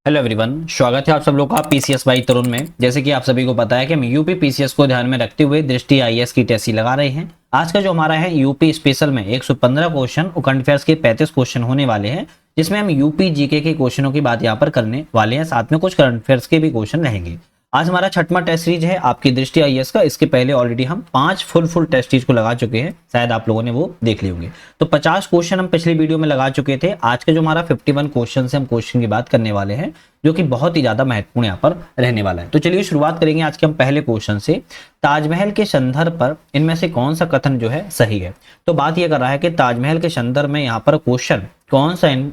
Hello everyone, स्वागत है आप सब लोग का पीसीएस बाई तरुण में। जैसे कि आप सभी को पता है कि हम यूपी पीसीएस को ध्यान में रखते हुए दृष्टि आईएएस की टेस्ट लगा रहे हैं। आज का जो हमारा है यूपी स्पेशल में 115 क्वेश्चन और करंट अफेयर्स के 35 क्वेश्चन होने वाले हैं, जिसमें हम यूपी जीके के क्वेश्चनों की बात यहाँ पर करने वाले हैं। साथ में कुछ करंट अफेयर्स के भी क्वेश्चन रहेंगे। आज हमारा छठवां टेस्ट सीरीज है आपकी दृष्टि आईएएस का। इसके पहले ऑलरेडी हम 5 फुल टेस्ट सीरीज को लगा चुके हैं, शायद आप लोगों ने वो देख लिए होंगे। तो 50 क्वेश्चन हम पिछली वीडियो में लगा चुके थे। आज का जो हमारा 51 क्वेश्चन से हम क्वेश्चन की बात करने वाले हैं, जो कि बहुत ही ज्यादा महत्वपूर्ण यहाँ पर रहने वाला है। तो चलिए शुरुआत करेंगे आज के हम पहले क्वेश्चन से। ताजमहल के संदर्भ पर इनमें से कौन सा कथन जो है सही है? तो बात यह कर रहा है कि ताजमहल के संदर्भ में यहाँ पर क्वेश्चन कौन सा इन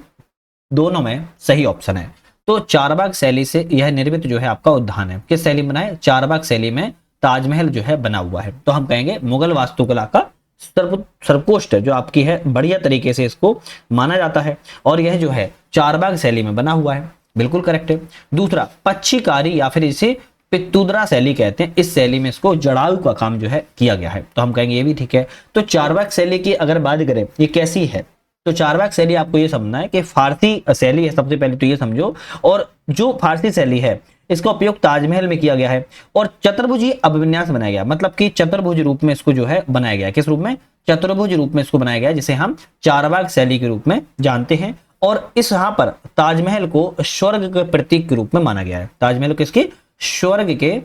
दोनों में सही ऑप्शन है। तो चारबाग शैली से यह निर्मित जो है आपका उद्यान है। किस शैली में बना है? चारबाग शैली में ताजमहल जो है बना हुआ है। तो हम कहेंगे मुगल वास्तुकला का सर्वोत्कृष्ट जो आपकी है बढ़िया तरीके से इसको माना जाता है, और यह जो है चारबाग शैली में बना हुआ है। बिल्कुल करेक्ट है। दूसरा, पच्छीकारी या फिर इसे पित्तूदरा शैली कहते हैं। इस शैली में इसको जड़ाऊ का काम जो है किया गया है। तो हम कहेंगे ये भी ठीक है। तो चारबाग शैली की अगर बात करें ये कैसी है, तो चारबाग शैली आपको ये समझना है कि फारसी शैली है। सबसे पहले तो ये समझो, और जो फारसी शैली है इसका उपयोग ताजमहल में किया गया है, और चतुर्भुजी अभिविन्यास बनाया गया, मतलब कि चतुर्भुज रूप में इसको जो है बनाया गया है। किस रूप में? चतुर्भुज रूप में इसको बनाया गया है, जिसे हम चारबाग शैली के रूप में जानते हैं। और इस यहाँ पर ताजमहल को स्वर्ग के प्रतीक के रूप में माना गया है। ताजमहल को किसके? स्वर्ग के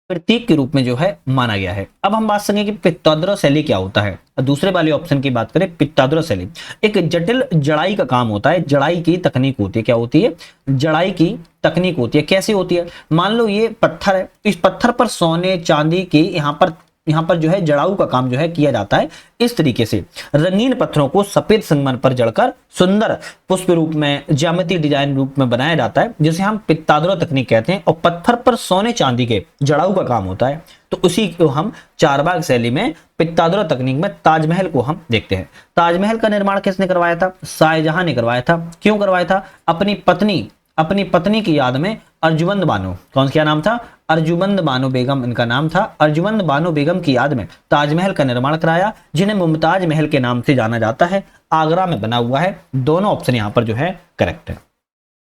प्रतीक के रूप में जो है माना गया है। अब हम बात करेंगे कि पित्तौदरा शैली क्या होता है। दूसरे वाले ऑप्शन की बात करें, पित्तौदरा शैली एक जटिल जड़ाई का काम होता है। जड़ाई की तकनीक होती है। क्या होती है? जड़ाई की तकनीक होती है। कैसे होती है? मान लो ये पत्थर है, इस पत्थर पर सोने चांदी की यहाँ पर जो है जड़ाऊ का काम जो है किया जाता है। इस तरीके से रंगीन पत्थरों को सफेद संगमरमर पर जड़कर सुंदर पुष्प रूप में, ज्यामिति डिजाइन रूप में बनाया जाता है, जिसे हम पित्तौदरा तकनीक कहते हैं। और पत्थर पर सोने चांदी के जड़ाऊ का काम होता है। तो उसी को हम चारबाग शैली में पित्तौदरा तकनीक में ताजमहल को हम देखते हैं। ताजमहल का निर्माण किसने करवाया था? शाहजहां ने करवाया था। क्यों करवाया था? अपनी पत्नी की याद में अर्जुमंद बानो, कौन क्या नाम था? अर्जुमंद बानो बेगम इनका नाम था। अर्जुमंद बानो बेगम की याद में ताजमहल का निर्माण कराया, जिन्हें मुमताज महल के नाम से जाना जाता है। आगरा में बना हुआ है। दोनों ऑप्शन यहाँ पर जो है करेक्ट है।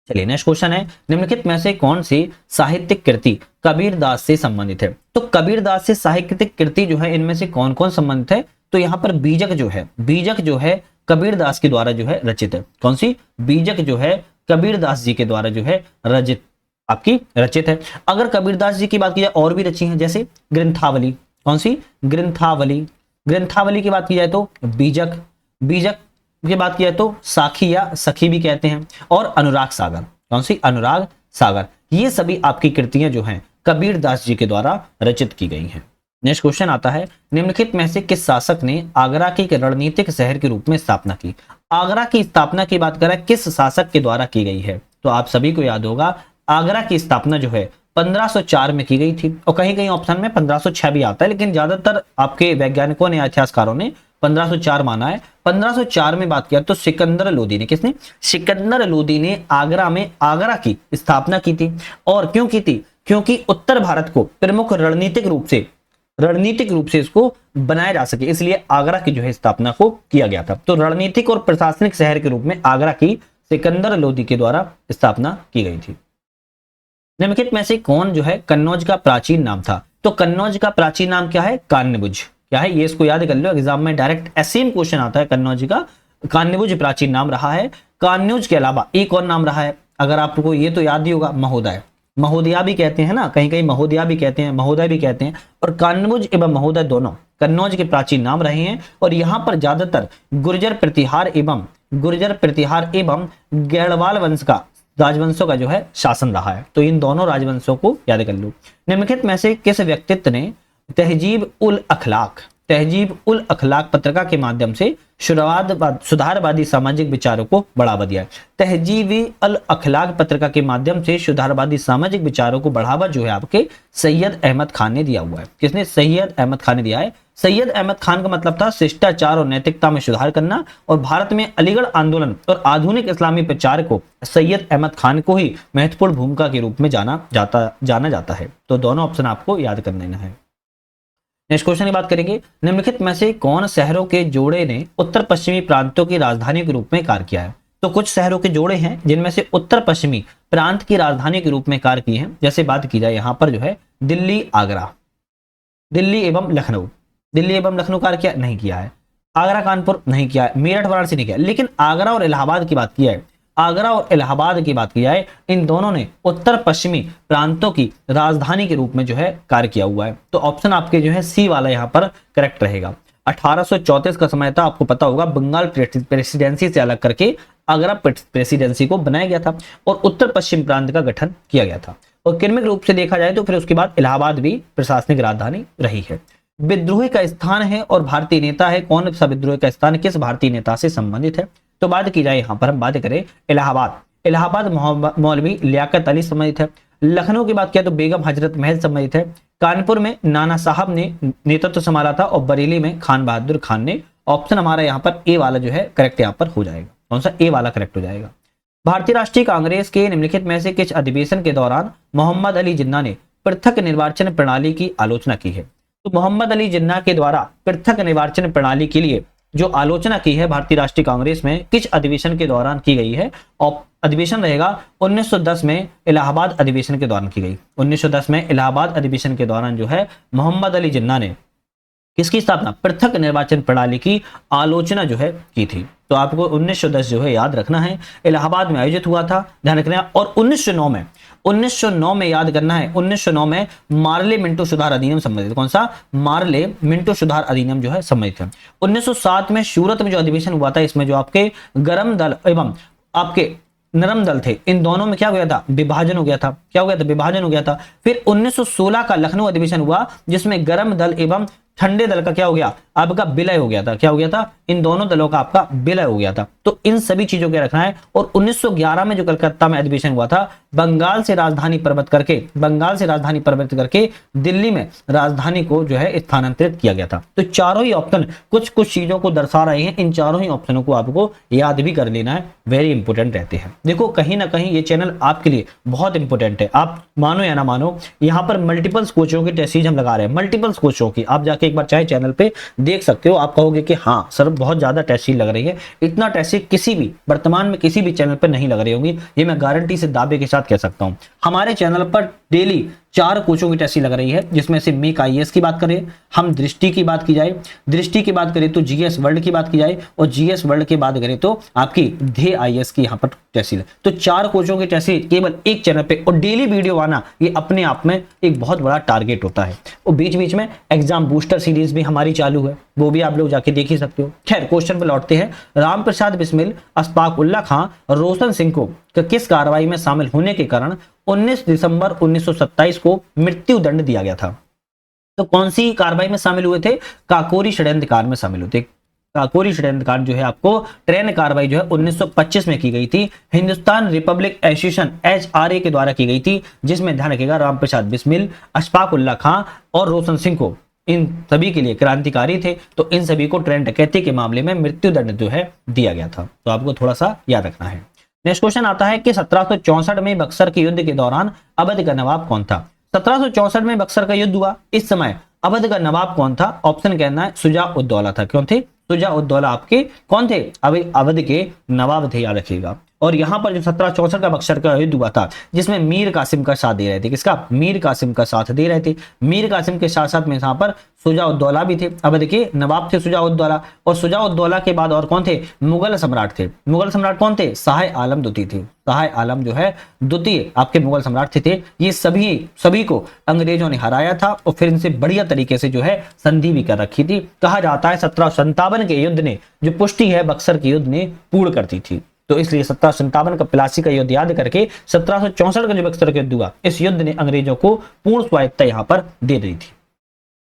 चलिए नेक्स्ट क्वेश्चन है, निम्नलिखित में से कौन सी साहित्यिक कृति कबीरदास से संबंधित है? तो कबीरदास से साहित्यिक कृति जो है इनमें से कौन कौन संबंधित है? तो यहाँ पर बीजक जो है कबीरदास के द्वारा जो है रचित है। कौन सी? बीजक जो है कबीरदास जी के द्वारा जो है रचित है। अगर कबीरदास जी की बात की जाए, और भी रची है, जैसे ग्रंथावली। कौन सी? ग्रंथावली की बात की जाए तो बीजक की बात की जाए तो साखी या सखी भी कहते हैं। और अनुराग सागर, कौन सी? अनुराग सागर। ये सभी आपकी कृतियां जो हैं कबीरदास जी के द्वारा रचित की गई हैं। नेक्स्ट क्वेश्चन आता है, निम्नलिखित में से किस शासक ने आगरा की रणनीतिक शहर के रूप में स्थापना की? आगरा की स्थापना की बात करें किस शासक के द्वारा की गई है? तो आप सभी को याद होगा, आगरा की स्थापना जो है 1504 में की गई थी। और कहीं कहीं ऑप्शन में 1506 भी आता है, लेकिन ज्यादातर आपके वैज्ञानिकों ने, इतिहासकारों ने 1504 माना है। 1504 में बात किया तो सिकंदर लोदी ने, किसने? सिकंदर लोदी ने आगरा की स्थापना की थी। और क्यों की थी? क्योंकि उत्तर भारत को प्रमुख रणनीतिक रूप से इसको बनाया जा सके, इसलिए आगरा की जो है स्थापना को किया गया था। तो रणनीतिक और प्रशासनिक शहर के रूप में आगरा की सिकंदर लोदी के द्वारा स्थापना की गई थी। निम्नलिखित में से कौन जो है कन्नौज का प्राचीन नाम था? तो कन्नौज का प्राचीन नाम क्या है? कान्यभुज। क्या है ये? इसको याद कर लो, एग्जाम में डायरेक्ट सेम क्वेश्चन आता है। कन्नौज का कान्यभुज प्राचीन नाम रहा है। कान्यौज के अलावा एक और नाम रहा है, अगर आपको ये तो याद ही होगा, महोदय। महोदया भी कहते हैं ना, कहीं कहीं महोदया भी कहते हैं, महोदय भी कहते हैं। और कान्यभुज एवं महोदय दोनों कन्नौज के प्राचीन नाम रहे हैं। और यहाँ पर ज्यादातर गुर्जर प्रतिहार एवं गढ़वाल वंश का, राजवंशों का जो है शासन रहा है। तो इन दोनों राजवंशों को याद कर लो। निम्नलिखित में से किस व्यक्तित्व ने तहजीब उल अखलाक पत्रिका के माध्यम से सुधारवादी सामाजिक विचारों को बढ़ावा दिया है? तहजीब उल अखलाक पत्रिका के माध्यम से सुधारवादी सामाजिक विचारों को बढ़ावा जो है आपके सैयद अहमद खान ने दिया हुआ है। किसने? सैयद अहमद खान ने दिया है। सैयद अहमद खान का मतलब था शिष्टाचार और नैतिकता में सुधार करना। और भारत में अलीगढ़ आंदोलन और आधुनिक इस्लामी प्रचार को सैयद अहमद खान को ही महत्वपूर्ण भूमिका के रूप में जाना जाता है। तो दोनों ऑप्शन आपको याद कर लेना है। नेक्स्ट क्वेश्चन की बात करेंगे, निम्नलिखित में से कौन शहरों के जोड़े ने उत्तर पश्चिमी प्रांतों की राजधानी के रूप में कार्य किया है? तो कुछ शहरों के जोड़े हैं जिनमें से उत्तर पश्चिमी प्रांत की राजधानी के रूप में कार्य किए हैं। जैसे बात की जाए यहाँ पर जो है दिल्ली, आगरा, दिल्ली एवं लखनऊ, दिल्ली एवं लखनऊ कार्य किया नहीं किया है, आगरा कानपुर नहीं किया है, मेरठ वाराणसी नहीं किया, लेकिन आगरा और इलाहाबाद की बात की है, आगरा और इलाहाबाद की बात की जाए, इन दोनों ने उत्तर पश्चिमी प्रांतों की राजधानी के रूप में जो है कार्य किया हुआ है। तो ऑप्शन आपके जो है सी वाला यहाँ पर करेक्ट रहेगा। 1834 का समय था, आपको पता होगा, बंगाल प्रेसिडेंसी से अलग करके आगरा प्रेसिडेंसी को बनाया गया था और उत्तर पश्चिम प्रांत का गठन किया गया था। और क्रमिक रूप से देखा जाए तो फिर उसके बाद इलाहाबाद भी प्रशासनिक राजधानी रही है। विद्रोह का स्थान है और भारतीय नेता है, कौन सा विद्रोह का स्थान किस भारतीय नेता से संबंधित है? तो बात की जाए यहाँ पर हम बात करें इलाहाबाद, इलाहाबाद मौलवी लियाकत अली संबंधित है। लखनऊ की बात किया तो बेगम हजरत महल संबंधित है। कानपुर में नाना साहब ने नेतृत्व संभाला था और बरेली में खान बहादुर खान ने। ऑप्शन हमारा यहाँ पर ए वाला जो है करेक्ट यहाँ पर हो जाएगा। कौन सा? ए वाला करेक्ट हो जाएगा। भारतीय राष्ट्रीय कांग्रेस के निम्नलिखित में से किस अधिवेशन के दौरान मोहम्मद अली जिन्ना ने पृथक निर्वाचन प्रणाली की आलोचना की है? तो मोहम्मद अली जिन्ना के द्वारा पृथक निर्वाचन प्रणाली के लिए जो आलोचना की है भारतीय राष्ट्रीय कांग्रेस में, किस अधिवेशन के दौरान की गई है? और अधिवेशन रहेगा 1910 में इलाहाबाद अधिवेशन के दौरान की गई। 1910 में इलाहाबाद अधिवेशन के दौरान जो है मोहम्मद अली जिन्ना ने किसकी स्थापना? पृथक निर्वाचन प्रणाली की आलोचना जो है की थी। तो आपको 1910 जो है याद रखना है, इलाहाबाद में आयोजित हुआ था, ध्यान रखना है। और 1909 में याद करना है, 1909 में मार्ले मिंटो सुधार अधिनियम संबंधित। कौन सा? मार्ले मिंटो सुधार अधिनियम जो है संबंधित है। 1907 में सूरत में जो अधिवेशन हुआ था, इसमें जो आपके गरम दल एवं आपके नरम दल थे, इन दोनों में क्या हो गया था? विभाजन हो गया था। क्या हो गया था? विभाजन हो गया था। फिर 1916 का लखनऊ अधिवेशन हुआ जिसमें गरम दल एवं ठंडे दल का क्या हो गया? आपका विलय हो गया था। क्या हो गया था? इन दोनों दलों का आपका विलय हो गया था। तो इन सभी चीजों को रखना है। और 1911 में जो कलकत्ता में अधिवेशन हुआ था, बंगाल से राजधानी परिवर्तित करके दिल्ली में राजधानी को जो है स्थानांतरित किया गया था। तो चारों ही ऑप्शन कुछ कुछ चीजों को दर्शा रहे हैं। इन चारों ही ऑप्शनों को आपको याद भी कर लेना है, वेरी इंपोर्टेंट रहते हैं। देखो कहीं ना कहीं ये चैनल आपके लिए बहुत इंपॉर्टेंट है, आप मानो या ना मानो। यहाँ पर मल्टीपल कोचों की टेस्ट सीरीज हम लगा रहे हैं, मल्टीपल कोचों की। आप जाके एक बार चाहे चैनल पे देख सकते हो, आप कहोगे कि हाँ सर बहुत ज्यादा टेस्ट सीरीज लग रही है। इतना टेस्ट सीरीज किसी भी वर्तमान में किसी भी चैनल पर नहीं लग रही होंगी, ये मैं गारंटी से दावे के साथ कह सकता हूं। हमारे चैनल पर डेली 4 कोचों की टेस्ट लग रही है, जिसमें से मेक आईएएस की बात करें, हम दृष्टि की बात की करें तो जीएस वर्ल्ड की बात की जाए, और जीएस वर्ल्ड की बात करें तो आपकी ध्येय आईएएस की यहाँ पर टेस्ट है। तो 4 कोचों की टेस्ट केवल एक चैनल पे, और डेली वीडियो आना ये अपने आप में एक बहुत बड़ा टारगेट होता है। और बीच बीच में एग्जाम बूस्टर सीरीज भी हमारी चालू है, वो भी आप लोग जाके देख ही सकते हो। खैर क्वेश्चन पे लौटते हैं। राम प्रसाद बिस्मिल, अशफाक उल्लाह खां, रोशन सिंह को किस कार्रवाई में शामिल होने के कारण 19 दिसंबर 1927 को मृत्यु दंड दिया गया था? तो कौन सी कार्रवाई में शामिल हुए थे? काकोरी षड्यंत्र कांड में शामिल हुए थे। काकोरी षड्यंत्र कांड जो है आपको ट्रेन कार्रवाई जो है 1925 में की गई थी, हिंदुस्तान रिपब्लिक एसोसिएशन HRA के द्वारा की गई थी, जिसमें ध्यान रखिएगा राम प्रसाद बिस्मिल, अशफाक उल्लाह खां और रोशन सिंह को, इन सभी के लिए क्रांतिकारी थे, तो इन सभी को ट्रेन डकैती के मामले में मृत्यु दंड जो है दिया गया था। तो आपको थोड़ा सा याद रखना है। नेक्स्ट क्वेश्चन आता है कि 1764 में बक्सर के युद्ध के दौरान अवध का नवाब कौन था? 1764 में बक्सर का युद्ध हुआ, इस समय अवध का नवाब कौन था? ऑप्शन कहना है शुजा-उद-दौला था। कौन थे? शुजा-उद-दौला आपके कौन थे? अवध के नवाब थे, याद रखिएगा। और यहां पर जो 1764 का बक्सर का युद्ध हुआ था, जिसमें मीर कासिम का साथ दे रहे थे, किसका? मीर कासिम का साथ दे रहे थे। मीर कासिम के साथ साथ में यहाँ पर शुजा-उद-दौला भी थे, अवध के नवाब थे शुजा-उद-दौला। और शुजा-उद-दौला के बाद और कौन थे? मुगल सम्राट थे। मुगल सम्राट कौन थे? शाह आलम द्वितीय थे। शाह आलम जो है द्वितीय आपके मुगल सम्राट थे। ये सभी को अंग्रेजों ने हराया था और फिर इनसे बढ़िया तरीके से जो है संधि भी कर रखी थी। कहा जाता है 1757 के युद्ध ने जो पुष्टि है बक्सर के युद्ध ने पूर्ण करती थी। तो इसलिए 1757 का प्लासी का युद्ध याद करके 1764 का जो बक्सर का युद्ध हुआ, इस युद्ध ने अंग्रेजों को पूर्ण स्वायत्तता यहाँ पर दे दी थी।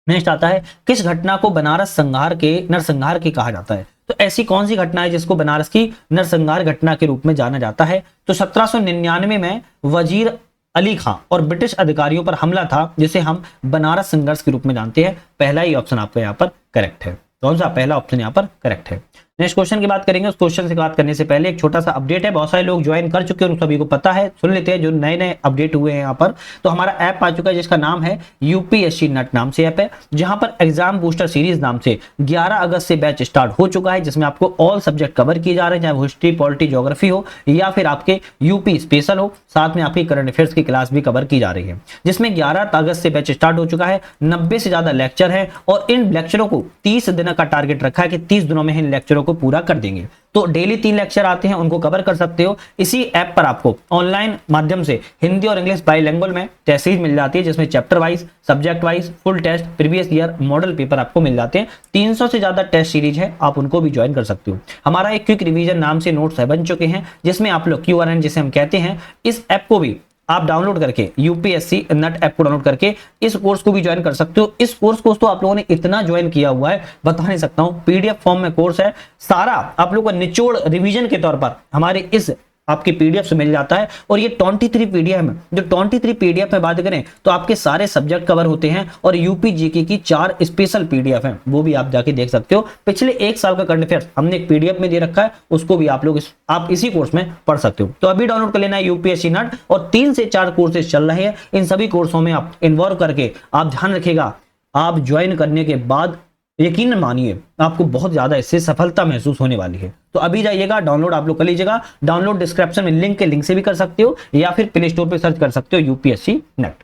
नेक्स्ट आता है किस घटना को बनारस संहार के नरसंहार की कहा जाता है? तो ऐसी कौन सी घटना है जिसको बनारस की नरसंहार घटना के रूप में जाना जाता है? तो 1799 में वजीर अली खां और ब्रिटिश अधिकारियों पर हमला था, जिसे हम बनारस संघर्ष के रूप में जानते हैं। पहला ही ऑप्शन आपका यहाँ पर करेक्ट है। कौन सा? पहला ऑप्शन यहाँ पर करेक्ट है। नेक्स्ट क्वेश्चन की बात करेंगे। उस क्वेश्चन से बात करने से पहले एक छोटा सा अपडेट है, बहुत सारे लोग ज्वाइन कर चुके हैं, उन सभी को पता है, सुन लेते हैं जो नए नए अपडेट हुए हैं यहाँ पर। तो हमारा ऐप आ चुका है जिसका नाम है यूपीएससी नट नाम से ऐप है, जहां पर एग्जाम बूस्टर सीरीज नाम से 11 अगस्त से बैच स्टार्ट हो चुका है, जिसमें आपको ऑल सब्जेक्ट कवर किए जा रहे हैं, चाहे हिस्ट्री, पॉलिटी, ज्योग्राफी हो या फिर आपके यूपी स्पेशल हो, साथ में आपकी करंट अफेयर्स की क्लास भी कवर की जा रही है, जिसमें 11 अगस्त से बैच स्टार्ट हो चुका है। 90 से ज्यादा लेक्चर है और इन लेक्चरों को 30 दिन का टारगेट रखा है कि 30 दिनों में इन लेक्चरों को पूरा कर देंगे। तो डेली 3 लेक्चर आते हैं, उनको कवर कर सकते हो। इसी ऐप पर आपको ऑनलाइन माध्यम से हिंदी और इंग्लिश बाइलिंगुअल में टेस्ट सीरीज मिल जाती है, जिसमें chapter wise, subject wise, full test, previous year, model paper आपको मिल जाते हैं। 300 से ज्यादा टेस्ट सीरीज है, आप उनको भी ज्वाइन कर सकते हो। हमारा एक क्विक रिवीजन नाम से नोट्स बन चुके हैं, जिसमें आप लोग QRN जिसे हम कहते हैं, इस ऐप को भी आप डाउनलोड करके यूपीएससी नट ऐप को डाउनलोड करके इस कोर्स को भी ज्वाइन कर सकते हो। इस कोर्स को तो आप लोगों ने इतना ज्वाइन किया हुआ है, बता नहीं सकता हूं। पीडीएफ फॉर्म में कोर्स है, सारा आप लोगों को निचोड़ रिवीजन के तौर पर हमारे इस आपकी पीडीएफ से मिल जाता है। और ये 23 पीडीएफ में, जो 23 पीडीएफ में बात करें तो आपके सारे सब्जेक्ट कवर होते हैं, और यूपी जीके की 4 स्पेशल पीडीएफ हैं, वो भी आप जाके देख सकते हो। पिछले 1 साल का करंट अफेयर्स हमने एक पीडीएफ में दे रखा है, उसको भी आप लोग आप इसी कोर्स में पढ़ सकते हो। तो अभी डाउनलोड कर लेना है यूपीएससी नट, और 3 से 4 कोर्सेज चल रहे हैं, इन सभी कोर्सों में आप इन्वॉल्व करके आप ध्यान रखिएगा, आप ज्वाइन करने के बाद यकीन मानिए आपको बहुत ज्यादा इससे सफलता महसूस होने वाली है। तो अभी जाइएगा, डाउनलोड आप लोग कर लीजिएगा। डाउनलोड डिस्क्रिप्शन में लिंक के लिंक से भी कर सकते हो, या फिर प्ले स्टोर पे सर्च कर सकते हो यूपीएससी नेट।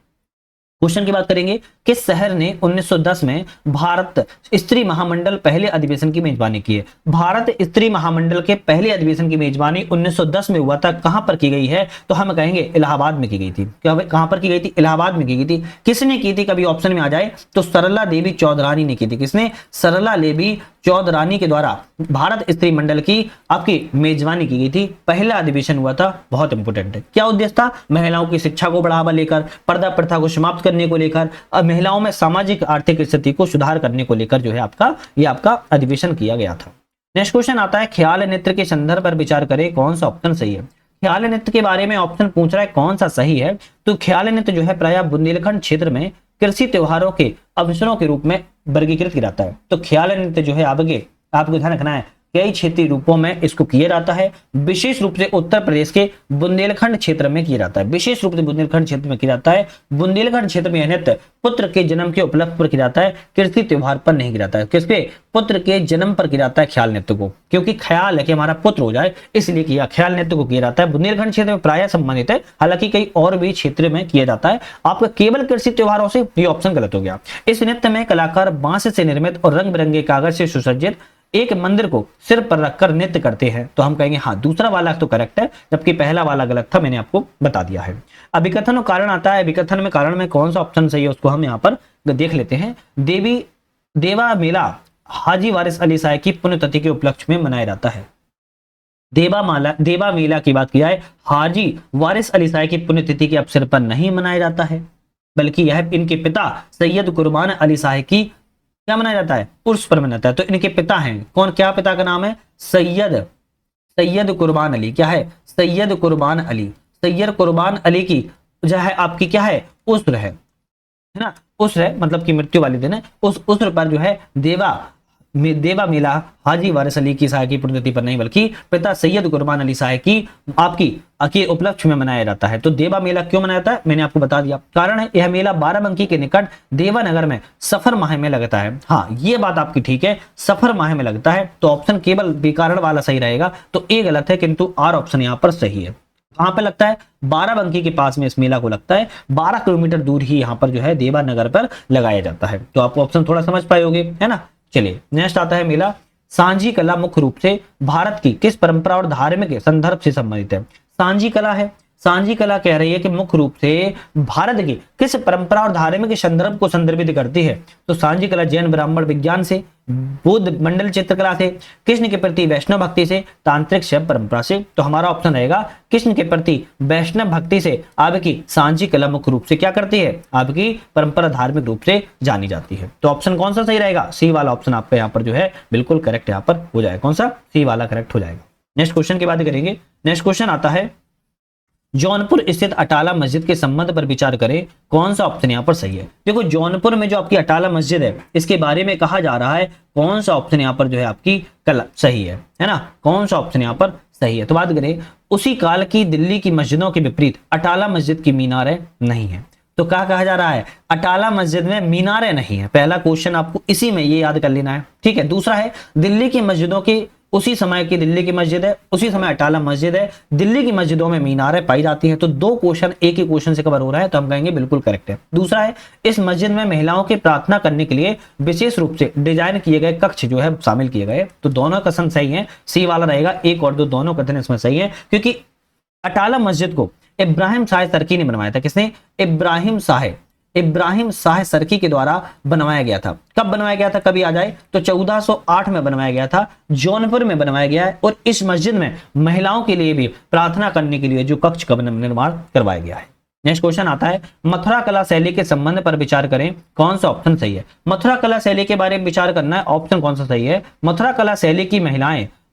क्वेश्चन की बात करेंगे, किस शहर ने 1910 में भारत स्त्री महामंडल पहले अधिवेशन की मेजबानी की है? भारत स्त्री महामंडल के पहले अधिवेशन की मेजबानी 1910 में हुआ था, कहां पर की गई है? तो हम कहेंगे इलाहाबाद में की गई थी। कहां पर की गई थी? इलाहाबाद में की गई थी। किसने की थी? कभी ऑप्शन में आ जाए तो सरला देवी चौधरानी ने की थी। किसने? सरला देवी चौधरानी के द्वारा भारत स्त्री मंडल की आपकी मेजबानी की गई थी। पहला अधिवेशन हुआ था, बहुत इंपोर्टेंट है। क्या उद्देश्य था? महिलाओं की शिक्षा को बढ़ावा लेकर, पर्दा प्रथा को समाप्त करने को लेकर, महिलाओं में सामाजिक आर्थिक स्थिति को सुधार करने को लेकर जो है आपका अधिवेशन किया गया था। नेक्स्ट क्वेश्चन आता है, ख्याल नृत्य के संदर्भ पर विचार करें, कौन सा ऑप्शन सही है? ख्याल नृत्य के बारे में ऑप्शन पूछ रहा है कौन सा सही है। तो ख्याल नृत्य जो है प्रायः बुंदेलखंड क्षेत्र में कृषि त्योहारों के अवसरों के रूप में वर्गीकृत किया जाता है। तो ख्याल नृत्य जो है आपको ध्यान रखना है, कई क्षेत्रीय रूपों में इसको किया जाता है। विशेष रूप से उत्तर प्रदेश के बुंदेलखंड क्षेत्र में किया जाता है। विशेष रूप से बुंदेलखंड क्षेत्र में किया जाता है। बुंदेलखंड क्षेत्र में यह नृत्य पुत्र के जन्म के उपलक्ष्य पर किया जाता है, कृषि त्योहार पर नहीं किया जाता है। किसके? पुत्र के जन्म पर किया जाता है ख्याल नृत्य को, क्योंकि ख्याल है कि हमारा पुत्र हो जाए, इसलिए किया ख्याल नृत्य को किया जाता है। बुंदेलखंड क्षेत्र में प्रायः संबंधित है, हालांकि कई और भी क्षेत्र में किया जाता है। आपका केवल कृषि त्योहारों से ये ऑप्शन गलत हो गया। इस नृत्य में कलाकार बांस से निर्मित और रंग बिरंगे कागज से सुसज्जित एक मंदिर को सिर पर रखकर नृत्य करते हैं। तो हम कहेंगे हाँ, दूसरा वाला तो करेक्ट है, जबकि पहला वाला गलत था, मैंने आपको बता दिया है। अभिकथन और कारण आता है। अभिकथन में कारण में कौन सा ऑप्शन सही है उसको हम यहाँ पर देख लेते हैं। देवा मेला हाजी वारिस अली शाह की पुण्यतिथि के उपलक्ष्य में मनाया जाता है। देवा मेला की बात की जाए, हाजी वारिस अली शाह की पुण्यतिथि के अवसर पर नहीं मनाया जाता है, बल्कि यह इनके पिता सैयद कुर्बान अली शाह की क्या मनाया जाता है? उर्स पर मनाता है। तो इनके पिता हैं कौन? क्या पिता का नाम है? सैयद कुर्बान अली। क्या है? सैयद कुर्बान अली। सैयद कुर्बान अली की जो है आपकी क्या है? उस्र है ना? उस्र है मतलब कि मृत्यु वाले दिन है। उस उस्र पर जो है देवा मेला हाजी वारिस अली की शाह की पुण्यतिथि पर नहीं, बल्कि पिता सैयद कुर्बान अली शाह की आपकी उपलक्ष्य में मनाया जाता है। तो देवा मेला क्यों मनाया जाता है मैंने आपको बता दिया। कारण है, यह मेला बाराबंकी के निकट देवानगर में सफर माह में लगता है। हाँ, ये बात आपकी ठीक है, सफर माह में लगता है। तो ऑप्शन केवल विकारण वाला सही रहेगा, तो ए गलत है, किंतु आर ऑप्शन यहाँ पर सही है। कहां पे लगता है? बाराबंकी के पास में इस मेला को लगता है। 12 किलोमीटर दूर ही यहाँ पर जो है देवानगर पर लगाया जाता है। तो आपको ऑप्शन थोड़ा समझ पाओगे, है ना? चलिए नेक्स्ट आता है मेला सांझी कला मुख्य रूप से भारत की किस परंपरा और धार्मिक संदर्भ से संबंधित है? सांझी कला है। सांझी कला कह रही है कि मुख्य रूप से भारत की किस परंपरा और धार्मिक संदर्भ को संदर्भित करती है? तो सांझी कला जैन ब्राह्मण विज्ञान से, बौद्ध मंडल चित्रकला से, कृष्ण के प्रति वैष्णव भक्ति से, तांत्रिक शैव परंपरा से। तो हमारा ऑप्शन रहेगा कृष्ण के प्रति वैष्णव भक्ति से आपकी सांझी कला मुख्य रूप से क्या करती है? आपकी परंपरा धार्मिक रूप से जानी जाती है। तो ऑप्शन कौन सा सही रहेगा? सी वाला ऑप्शन आपका यहाँ पर जो है बिल्कुल करेक्ट यहाँ पर हो जाएगा। कौन सा? सी वाला करेक्ट हो जाएगा। नेक्स्ट क्वेश्चन की बात करेंगे। नेक्स्ट क्वेश्चन आता है, जौनपुर स्थित अटाला मस्जिद के संबंध पर विचार करें, कौन सा ऑप्शन यहाँ पर सही है। देखो जौनपुर में जो आपकी अटाला मस्जिद है इसके बारे में कहा जा रहा है, कौन सा ऑप्शन यहाँ पर जो है आपकी सही है ना, कौन सा ऑप्शन यहाँ पर सही है। तो बात करें उसी काल की दिल्ली की मस्जिदों के विपरीत अटाला मस्जिद की मीनारें नहीं है। तो क्या कहा जा रहा है, अटाला मस्जिद में मीनारें नहीं है। पहला क्वेश्चन आपको इसी में ये याद कर लेना है, ठीक है। दूसरा है दिल्ली की मस्जिदों की, उसी समय की दिल्ली की मस्जिद है, उसी समय अटाला मस्जिद है, दिल्ली की मस्जिदों में मीनारें पाई जाती हैं। तो दो क्वेश्चन एक ही क्वेश्चन से कवर हो रहा है, तो हम कहेंगे बिल्कुल करेक्ट है। दूसरा है इस मस्जिद में महिलाओं की प्रार्थना करने के लिए विशेष रूप से डिजाइन किए गए कक्ष जो है शामिल किए गए। तो दोनों कथन सही है, सी वाला रहेगा, एक और दो दोनों कथन इसमें सही है, क्योंकि अटाला मस्जिद को इब्राहिम शाह सरकी ने बनवाया था। किसने, इब्राहिम शाह सरकी के द्वारा बनवाया गया था। कब बनवाया गया था, कभी आ जाए तो 1408 में बनवाया गया था, जौनपुर में बनवाया गया है। और इस मस्जिद में महिलाओं के लिए भी प्रार्थना करने के लिए जो कक्ष का निर्माण करवाया गया है। नेक्स्ट क्वेश्चन आता है, मथुरा कला शैली के संबंध पर विचार करें, कौन सा ऑप्शन सही है। मथुरा कला शैली के बारे में विचार करना है, ऑप्शन कौन सा सही है। मथुरा कला शैली की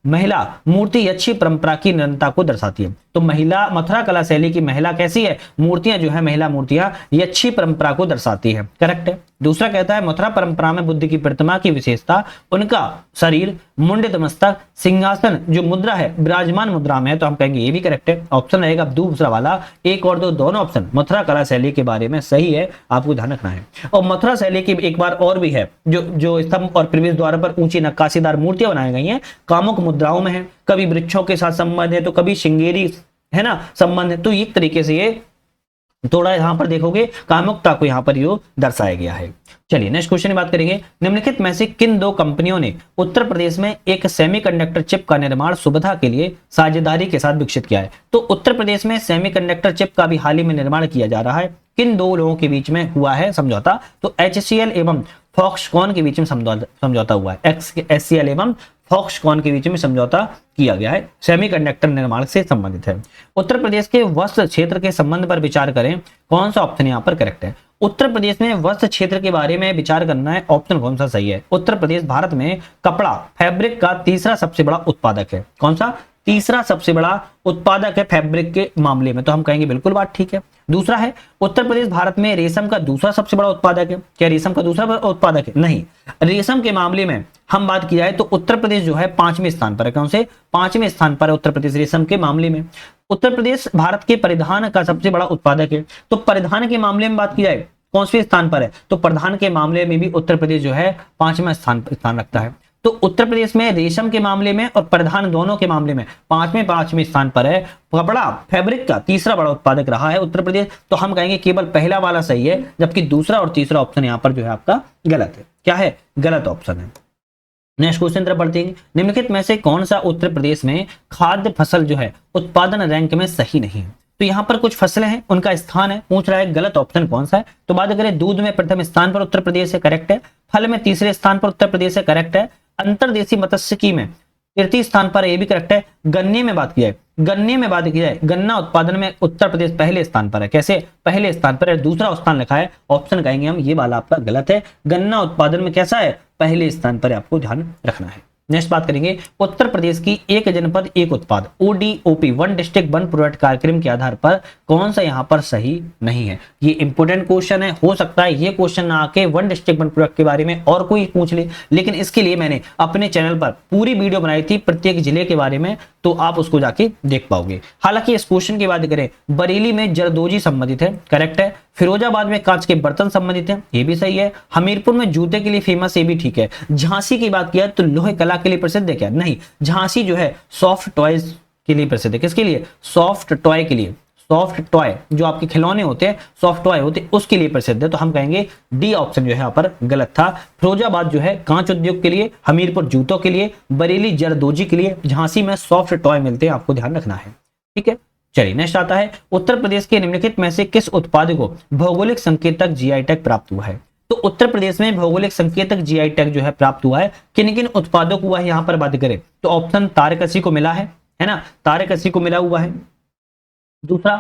महिला मूर्ति अच्छी परंपरा की निरंतरता को दर्शाती है। तो महिला, मथुरा कला शैली की महिला कैसी है, मूर्तियां जो है महिला मूर्तियां ये अच्छी परंपरा को दर्शाती है, करेक्ट है। दूसरा कहता है मथुरा परंपरा में बुद्ध की प्रतिमा की विशेषता उनका शरीर, मुंडित मस्तक, सिंहासन जो मुद्रा है विराजमान मुद्रा में है। तो हम कहेंगे ये भी करेक्ट है, ऑप्शन रहेगा दूसरा वाला। एक और दो दोनों ऑप्शन मथुरा कला शैली के बारे में सही है, आपको ध्यान रखना है। और मथुरा शैली की एक बार और भी है, जो स्तंभ और प्रवेश द्वार पर ऊंची नक्काशीदार मूर्तियां बनाई गई हैं, कामुक मुद्राओं में है, कभी वृक्षों के साथ संबंध है तो कभी श्रृंगेरी है ना संबंध है। तो एक तरीके से ये थोड़ा यहां पर देखोगे कामुकता को यहां पर यो दर्शाया गया है। चलिए नेक्स्ट क्वेश्चन की बात करेंगे, निम्नलिखित में से किन दो कंपनियों ने उत्तर प्रदेश में एक सेमीकंडक्टर चिप का निर्माण सुविधा के लिए साझेदारी के साथ विकसित किया है। तो उत्तर प्रदेश में सेमीकंडक्टर चिप का भी हाल ही में निर्माण किया जा रहा है, किन दो लोगों के बीच में हुआ है समझौता। तो HCL एवं फॉक्सकॉन के बीच में समझौता हुआ है, HCL एवं फॉक्सकॉन के बीच में समझौता किया गया है, सेमीकंडक्टर निर्माण से संबंधित है। उत्तर प्रदेश के वस्त्र क्षेत्र के संबंध पर विचार करें, कौन सा ऑप्शन यहाँ पर करेक्ट है। उत्तर प्रदेश में वस्त्र क्षेत्र के बारे में विचार करना है, ऑप्शन कौन सा सही है। उत्तर प्रदेश भारत में कपड़ा फैब्रिक का तीसरा सबसे बड़ा उत्पादक है। कौन सा, तीसरा सबसे बड़ा उत्पादक है फैब्रिक के मामले में। तो हम कहेंगे बिल्कुल बात ठीक है। दूसरा है उत्तर प्रदेश भारत में रेशम का दूसरा सबसे बड़ा उत्पादक है। क्या रेशम का दूसरा उत्पादक है, नहीं। रेशम के मामले में हम बात की जाए तो उत्तर प्रदेश जो है 5वें स्थान पर है। कौन से, 5वें स्थान पर है उत्तर प्रदेश रेशम के मामले में। उत्तर प्रदेश भारत के परिधान का सबसे बड़ा उत्पादक है। तो परिधान के मामले में बात की जाए कौन से स्थान पर है, तो परिधान के मामले में भी उत्तर प्रदेश जो है 5वां स्थान रखता है। तो उत्तर प्रदेश में रेशम के मामले में और परिधान दोनों के मामले में पांचवें स्थान पर है। कपड़ा फैब्रिक का तीसरा बड़ा उत्पादक रहा है उत्तर प्रदेश। तो हम कहेंगे केवल पहला वाला सही है, जबकि दूसरा और तीसरा ऑप्शन यहाँ पर जो है आपका गलत है। क्या है, गलत ऑप्शन है। नेक्स्ट क्वेश्चन तरफ बढ़ते हैं, निम्नलिखित में से कौन सा उत्तर प्रदेश में खाद्य फसल जो है उत्पादन रैंक में सही नहीं है। तो यहाँ पर कुछ फसलें हैं उनका स्थान है, पूछ रहा है गलत ऑप्शन कौन सा है। तो बात करें दूध में प्रथम स्थान पर उत्तर प्रदेश है, करेक्ट है। फल में तीसरे स्थान पर उत्तर प्रदेश है, करेक्ट है। अंतर्देशीय मत्स्यिकी में तृतीय स्थान पर, ये भी करेक्ट है। गन्ने में बात की जाए, गन्ना उत्पादन में उत्तर प्रदेश पहले स्थान पर है। कैसे, पहले स्थान पर है, दूसरा स्थान लिखा है, ऑप्शन कहेंगे हम ये वाला आपका गलत है। गन्ना उत्पादन में कैसा है, पहले स्थान पर, आपको ध्यान रखना है। नेक्स्ट बात करेंगे उत्तर प्रदेश की एक जनपद एक उत्पाद ODOP one district one product कार्यक्रम के आधार पर कौन सा यहाँ पर सही नहीं है। ये इंपोर्टेंट क्वेश्चन है, हो सकता है ये क्वेश्चन ना आके वन डिस्ट्रिक्ट वन प्रोडक्ट के बारे में और कोई पूछ ले, लेकिन इसके लिए मैंने अपने चैनल पर पूरी वीडियो बनाई थी प्रत्येक जिले के बारे में, तो आप उसको जाके देख पाओगे। हालांकि इस क्वेश्चन की बात करें, बरेली में जरदोजी संबंधित है, करेक्ट है। फिरोजाबाद में कांच के बर्तन संबंधित है, ये भी सही है। हमीरपुर में जूते के लिए फेमस, ये भी ठीक है। झांसी की बात किया तो लोहे कला के लिए प्रसिद्ध है क्या, नहीं। झांसी जो है सॉफ्ट टॉयज के लिए प्रसिद्ध है। किसके लिए, सॉफ्ट टॉय के लिए। सॉफ्ट टॉय जो आपके खिलौने होते हैं, सॉफ्ट टॉय होते हैं, उसके लिए प्रसिद्ध है। तो हम कहेंगे डी ऑप्शन जो है यहाँ पर गलत था। फिरोजाबाद जो है कांच उद्योग के लिए, हमीरपुर जूतों के लिए, बरेली जरदोजी के लिए, झांसी में सॉफ्ट टॉय मिलते हैं, आपको ध्यान रखना है, ठीक है। चलिए नेक्स्ट आता है, उत्तर प्रदेश के निम्नलिखित में से किस उत्पाद को भौगोलिक संकेतक GI टैग प्राप्त हुआ है। तो उत्तर प्रदेश में भौगोलिक संकेतक GI टैग जो है प्राप्त हुआ है, किन किन उत्पादों को हुआ है यहाँ पर बात करें तो ऑप्शन तारकसी को मिला है ना, तारकसी को मिला हुआ है। दूसरा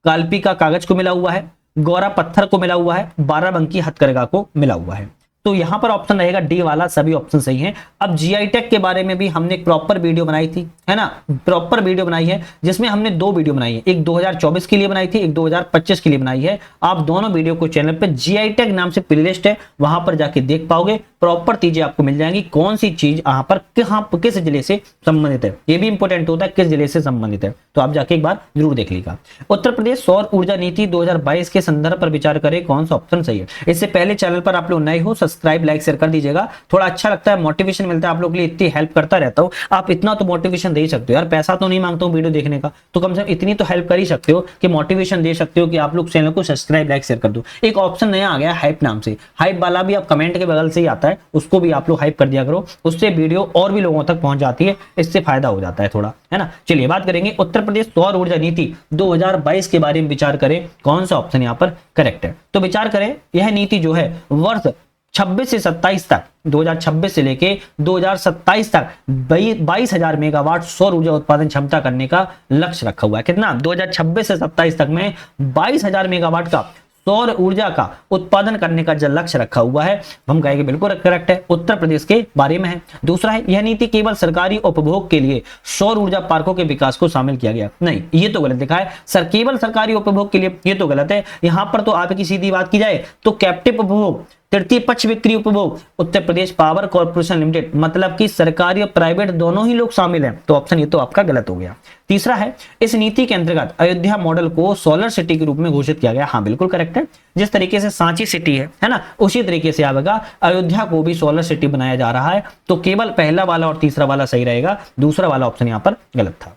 कालपी का कागज को मिला हुआ है, गौरा पत्थर को मिला हुआ है, बाराबंकी हथकरघा को मिला हुआ है। तो यहां पर ऑप्शन रहेगा डी वाला, सभी ऑप्शन सही हैं। अब जीआई टेक के बारे में भी हमने एक प्रॉपर वीडियो बनाई थी, है ना, प्रॉपर वीडियो बनाई है, जिसमें हमने 2 वीडियो बनाई है, एक 2024 के लिए बनाई थी, एक 2025 के लिए बनाई है। आप दोनों वीडियो को चैनल पे जीआई टेक नाम से प्लेलिस्ट है, वहां पर जाके देख पाओगे, प्रॉपर चीजें आपको मिल जाएंगी, कौन सी चीज यहाँ पर किस जिले से संबंधित है, ये भी इंपॉर्टेंट होता है किस जिले से संबंधित है, तो आप जाके एक बार जरूर देख लीजिएगा। उत्तर प्रदेश सौर ऊर्जा नीति 2022 के संदर्भ पर विचार करें, कौन सा ऑप्शन सही है। इससे पहले चैनल पर आप लोग नए हो, सब्सक्राइब लाइक शेयर कर दीजिएगा, थोड़ा अच्छा लगता है, मोटिवेशन मिलता है, आप लोग के लिए इतनी हेल्प करता रहता हूं, आप इतना तो मोटिवेशन दे ही सकते हो यार, पैसा तो नहीं मांगता हूं वीडियो देखने का, तो कम से कम इतनी तो हेल्प कर ही सकते हो कि मोटिवेशन दे सकते हो कि आप लोग चैनल को सब्सक्राइब लाइक शेयर कर दो। एक ऑप्शन नया आ गया हाइप नाम से, हाइप वाला भी आप कमेंट के बगल से ही आता है, उसको भी आप लोग हाइप कर दिया करो, उससे वीडियो और भी लोगों तक पहुंच जाती है, इससे फायदा हो जाता है थोड़ा, है ना। चलिए बात करेंगे उत्तर प्रदेश सौर ऊर्जा नीति 2022 के बारे में विचार करें, कौन सा ऑप्शन यहाँ पर करेक्ट है। तो विचार करें, यह नीति जो है वर्ष 26 से 27 तक, 2026 से लेके 2027 तक 22,000 मेगावाट सौर ऊर्जा उत्पादन क्षमता करने का लक्ष्य रखा हुआ है। कितना? 2026 से 27 तक में 22,000 मेगावाट का सौर ऊर्जा का उत्पादन करने का जो लक्ष्य रखा हुआ है, हम कहेंगे बिल्कुल करेक्ट है, उत्तर प्रदेश के बारे में है। दूसरा है, यह नीति केवल सरकारी उपभोग के लिए सौर ऊर्जा पार्कों के विकास को शामिल किया गया, नहीं, ये तो गलत लिखा है, सर केवल सरकारी उपभोग के लिए, ये तो गलत है। यहां पर तो आपकी सीधी बात की जाए तो कैप्टिव उपभोग, तृतीय पक्ष बिक्री उपभोग, Uttar Pradesh power corporation limited, मतलब कि सरकारी और प्राइवेट दोनों ही लोग शामिल हैं, तो ऑप्शन ये तो आपका गलत हो गया। तीसरा है, इस नीति के अंतर्गत अयोध्या मॉडल को सोलर सिटी के रूप में घोषित किया गया, हाँ बिल्कुल करेक्ट है, जिस तरीके से सांची सिटी है ना, उसी तरीके से आएगा अयोध्या को भी सोलर सिटी बनाया जा रहा है, तो केवल पहला वाला और तीसरा वाला सही रहेगा, दूसरा वाला ऑप्शन यहां पर गलत था।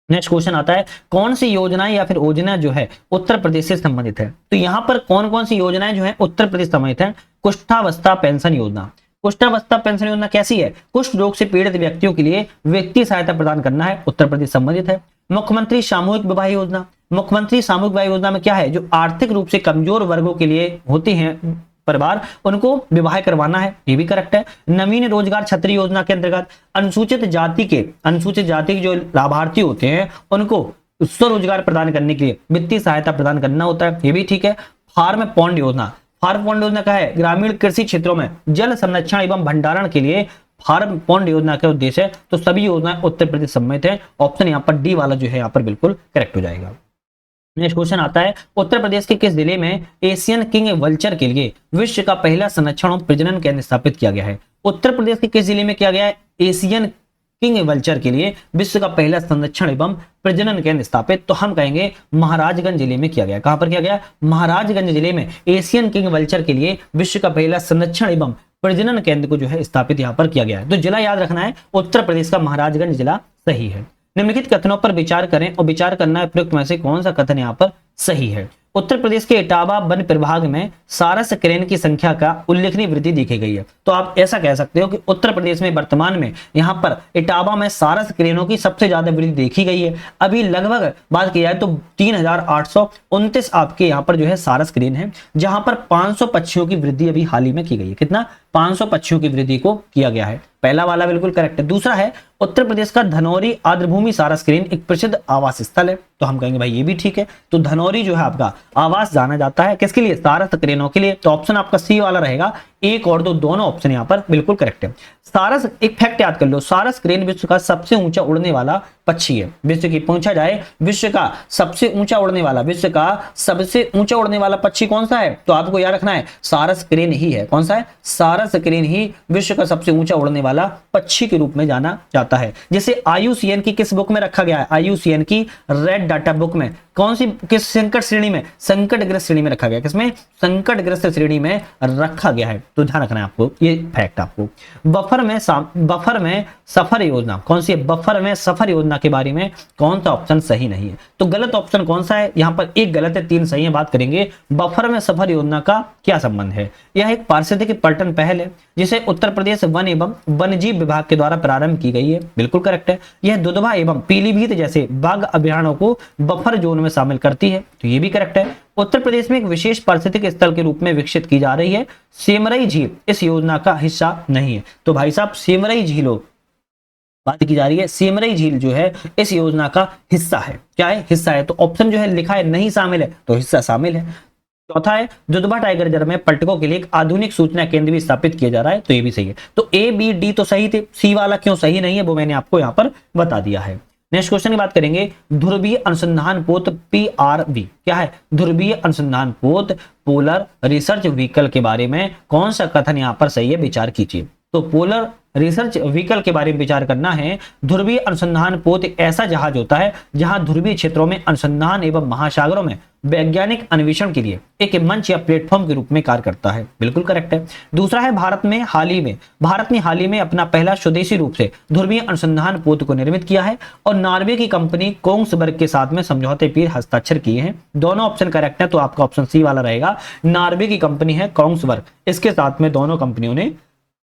नेक्स्ट क्वेश्चन आता है, कौन सी योजनाएं या फिर योजना जो है उत्तर प्रदेश से संबंधित है। तो यहां पर कौन कौन सी योजनाएं जो है उत्तर प्रदेश संबंधित है। कुष्ठावस्था पेंशन योजना, कुष्ठावस्था पेंशन योजना कैसी है? कुष्ठ रोग से पीड़ित व्यक्तियों के लिए वित्तीय सहायता प्रदान करना है, उत्तर प्रदेश संबंधित है। मुख्यमंत्री सामूहिक विवाह योजना, मुख्यमंत्री सामूहिक विवाह योजना में क्या है, जो आर्थिक रूप से कमजोर वर्गों के लिए होती है परिवार, उनको विवाह करवाना है, ये भी करेक्ट है। नवीन रोजगार छतरी योजना के अंतर्गत अनुसूचित जाति के जो लाभार्थी होते हैं उनको स्वरोजगार प्रदान करने के लिए वित्तीय सहायता प्रदान करना होता है, ये भी ठीक है। फार्म पॉन्ड योजना, फार्म पॉन्ड योजना का है ग्रामीण कृषि क्षेत्रों में जल संरक्षण एवं भंडारण के लिए फार्म पॉन्ड योजना का उद्देश्य है, तो सभी योजनाएं उत्तर प्रदेश सम्मिलित है, ऑप्शन यहाँ पर डी वाला जो है यहाँ पर बिल्कुल करेक्ट हो जाएगा। नेक्स्ट क्वेश्चन आता है, उत्तर प्रदेश के किस जिले में एशियन किंग वल्चर के लिए विश्व का पहला संरक्षण और प्रजनन केंद्र स्थापित किया गया है। उत्तर प्रदेश के किस जिले में किया गया है एशियन किंग वल्चर के लिए विश्व का पहला संरक्षण एवं प्रजनन केंद्र स्थापित, तो हम कहेंगे महाराजगंज जिले में किया गया। कहां पर किया गया? महाराजगंज जिले में एशियन किंग वल्चर के लिए विश्व का पहला संरक्षण एवं प्रजनन केंद्र को जो है स्थापित यहाँ पर किया गया है। तो जिला याद रखना है, उत्तर प्रदेश का महाराजगंज जिला सही है। निम्नलिखित कथनों पर विचार करें और विचार करना है उपयुक्त में से कौन सा कथन यहाँ पर सही है। उत्तर प्रदेश के इटावा वन प्रभाग में सारस क्रेन की संख्या का उल्लेखनीय वृद्धि देखी गई है। तो आप ऐसा कह सकते हो कि उत्तर प्रदेश में वर्तमान में यहाँ पर इटावा में सारस क्रेनों की सबसे ज्यादा वृद्धि देखी गई है। अभी लगभग बात की जाए तो 3,829 आपके यहाँ पर जो है सारस क्रेन है, जहां पर 500 पक्षियों की वृद्धि अभी हाल ही में की गई है। कितना? 500 पक्षियों की वृद्धि को किया गया है। पहला वाला बिल्कुल करेक्ट है। दूसरा है, उत्तर प्रदेश का धनौरी आर्द्रभूमि सारस क्रेन एक प्रसिद्ध आवास स्थल है, तो हम कहेंगे भाई ये भी ठीक है। तो धनौरी जो है आपका आवास जाना जाता है किसके लिए? सारस क्रेनों के लिए, तो ऑप्शन आपका सी वाला रहेगा। एक और दो दोनों ऑप्शन यहाँ पर बिल्कुल करेक्ट है। सारस, एक फैक्ट याद कर लो, सारस क्रेन विश्व का सबसे ऊंचा उड़ने वाला पक्षी है। विश्व की पूछा जाए विश्व का सबसे ऊंचा उड़ने वाला, विश्व का सबसे ऊंचा उड़ने वाला पक्षी कौन सा है? तो आपको याद रखना है सारस क्रेन ही है। कौन सा है? सारस क्रेन ही विश्व का सबसे ऊंचा उड़ने वाला पक्षी के रूप में जाना जाता है। जिसे आईयूसीएन की किस बुक में रखा गया है? आईयूसीएन की रेड डाटा बुक में। कौन सी, किस संकट श्रेणी में? संकटग्रस्त श्रेणी में रखा गया। किसमें? संकटग्रस्त श्रेणी में रखा गया है, तो ध्यान रखना है आपको ये फैक्ट। आपको बफर में सफर योजना कौन सी है? बफर में सफर योजना के बारे में कौन सा ऑप्शन सही नहीं है? तो गलत ऑप्शन कौन सा है? यहाँ पर एक गलत है, तीन सही है। बात करेंगे बफर में सफर योजना का क्या संबंध है। यह एक पारिस्थितिक पर्यटन पहल है जिसे उत्तर प्रदेश वन एवं वन्यजीव विभाग के द्वारा प्रारंभ की गई है, बिल्कुल करेक्ट है। यह दुधवा एवं पीलीभीत जैसे बाघ अभयारण्यों को बफर जोन में शामिल करती है, तो ये भी करेक्ट है। उत्तर प्रदेश में एक विशेष पारिस्थितिक स्थल के रूप में विकसित की जा रही है। सेमरई झील इस योजना का हिस्सा नहीं है, तो भाई साहब सेमरई झीलों बात की जा रही है, सेमरई झील जो है इस योजना का हिस्सा है। क्या है? हिस्सा है। तो ऑप्शन जो है लिखा है नहीं शामिल है, तो हिस्सा शामिल है। चौथा है दुधवा टाइगर रिजर्व में पर्यटकों के लिए एक आधुनिक सूचना केंद्र भी स्थापित किया जा रहा है, तो ये भी सही है। तो ए बी डी तो सही थे, सी वाला क्यों सही नहीं है वो मैंने आपको यहाँ पर बता दिया है। नेक्स्ट क्वेश्चन की बात करेंगे, ध्रुवीय अनुसंधान पोत PRV क्या है? ध्रुवीय अनुसंधान पोत पोलर रिसर्च व्हीकल के बारे में कौन सा कथन यहाँ पर सही है, विचार कीजिए। तो पोलर रिसर्च व्हीकल के बारे में विचार करना है। ध्रुवीय अनुसंधान पोत एक ऐसा जहाज होता है जहां ध्रुवीय क्षेत्रों में अनुसंधान एवं महासागरों में वैज्ञानिक अन्वेषण के लिए एक मंच या प्लेटफॉर्म के रूप में कार्य करता है, बिल्कुल करेक्ट है। दूसरा है भारत ने हाल ही में अपना पहला स्वदेशी रूप से ध्रुवीय अनुसंधान पोत को निर्मित किया है और नॉर्वे की कंपनी कोंग्सबर्ग के साथ में समझौते पर हस्ताक्षर किए हैं। दोनों ऑप्शन करेक्ट है, तो आपका ऑप्शन सी वाला रहेगा। नॉर्वे की कंपनी है कोंग्सबर्ग, इसके साथ में दोनों कंपनियों ने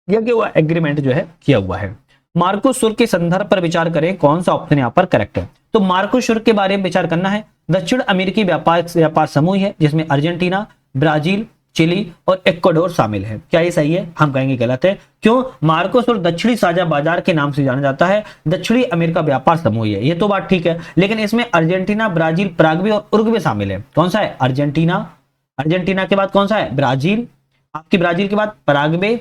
यह एग्रीमेंट जो है किया हुआ है। मार्कोसुर के संदर्भ पर विचार करें, कौन सा ऑप्शन यहाँ पर करेक्ट है? तो मार्कोसुर के बारे में विचार करना है। दक्षिण अमेरिकी व्यापार समूह है जिसमें अर्जेंटीना, ब्राजील, चिली और इक्वाडोर शामिल है। क्या ये सही है? हम कहेंगे गलत है। क्यों? मार्कोसुर दक्षिणी साझा बाजार के नाम से जाना जाता है, दक्षिणी अमेरिका व्यापार समूह है, ये तो बात ठीक है, लेकिन इसमें अर्जेंटीना, ब्राजील, पराग्वे और उरुग्वे शामिल है। कौन सा है? अर्जेंटीना के बाद कौन सा है? ब्राजील, आपकी ब्राजील के बाद पराग्वे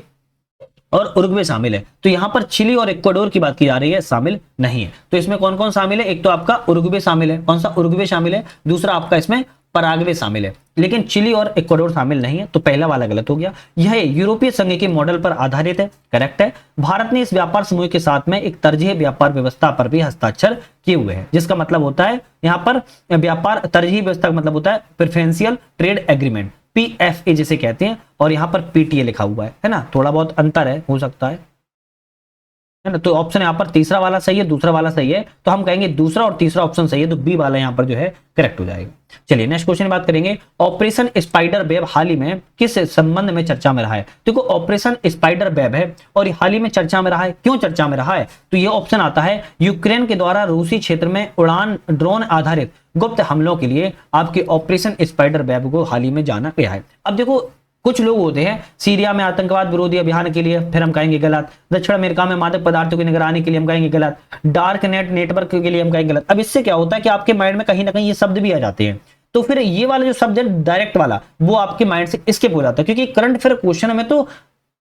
और उरुग्वे शामिल है। तो यहां पर चिली और इक्वाडोर की बात की जा रही है, शामिल नहीं है। तो इसमें कौन कौन शामिल है? एक तो आपका उरुग्वे शामिल है, कौन सा? उरुग्वे शामिल है। दूसरा आपका इसमें पराग्वे शामिल है, लेकिन चिली और इक्वाडोर शामिल नहीं है, तो पहला वाला गलत हो गया। यह यूरोपीय संघ के मॉडल पर आधारित है, करेक्ट है। भारत ने इस व्यापार समूह के साथ में एक तरजीह व्यापार व्यवस्था पर भी हस्ताक्षर किए हुए हैं, जिसका मतलब होता है यहाँ पर व्यापार तरजीह व्यवस्था का मतलब होता है प्रेफरेंशियल ट्रेड एग्रीमेंट, PFA जिसे कहते हैं, और यहाँ पर PTA लिखा हुआ है ना, थोड़ा बहुत अंतर है, हो सकता है ना। तो ऑप्शन यहाँ पर तीसरा वाला सही है, दूसरा वाला सही है, तो हम कहेंगे दूसरा और तीसरा ऑप्शन सही है, तो बी वाला यहाँ पर जो है करेक्ट हो जाएगा। चलिए नेक्स्ट क्वेश्चन बात करेंगे, ऑपरेशन स्पाइडर वेब हाल ही में किस संबंध में चर्चा में रहा है? देखो ऑपरेशन स्पाइडर वेब है और हाल ही में चर्चा में रहा है, क्यों चर्चा में रहा है? तो ये ऑप्शन आता है यूक्रेन के द्वारा रूसी क्षेत्र में उड़ान ड्रोन आधारित गुप्त हमलों के लिए आपके ऑपरेशन स्पाइडर वेब को हाल ही में जाना गया है। अब देखो कुछ लोग होते हैं सीरिया में आतंकवाद विरोधी अभियान के लिए, फिर हम कहेंगे गलत। दक्षिण अमेरिका में मादक पदार्थों की निगरानी के लिए हम कहेंगे गलत। डार्क नेट नेटवर्क के लिए हम कहेंगे गलत। अब इससे क्या होता है कि आपके माइंड में कहीं ना कहीं ये शब्द भी आ जाते हैं, तो फिर ये वाला जो शब्द है डायरेक्ट वाला वो आपके माइंड से स्किप हो जाता है, क्योंकि करंट अफेयर क्वेश्चन में तो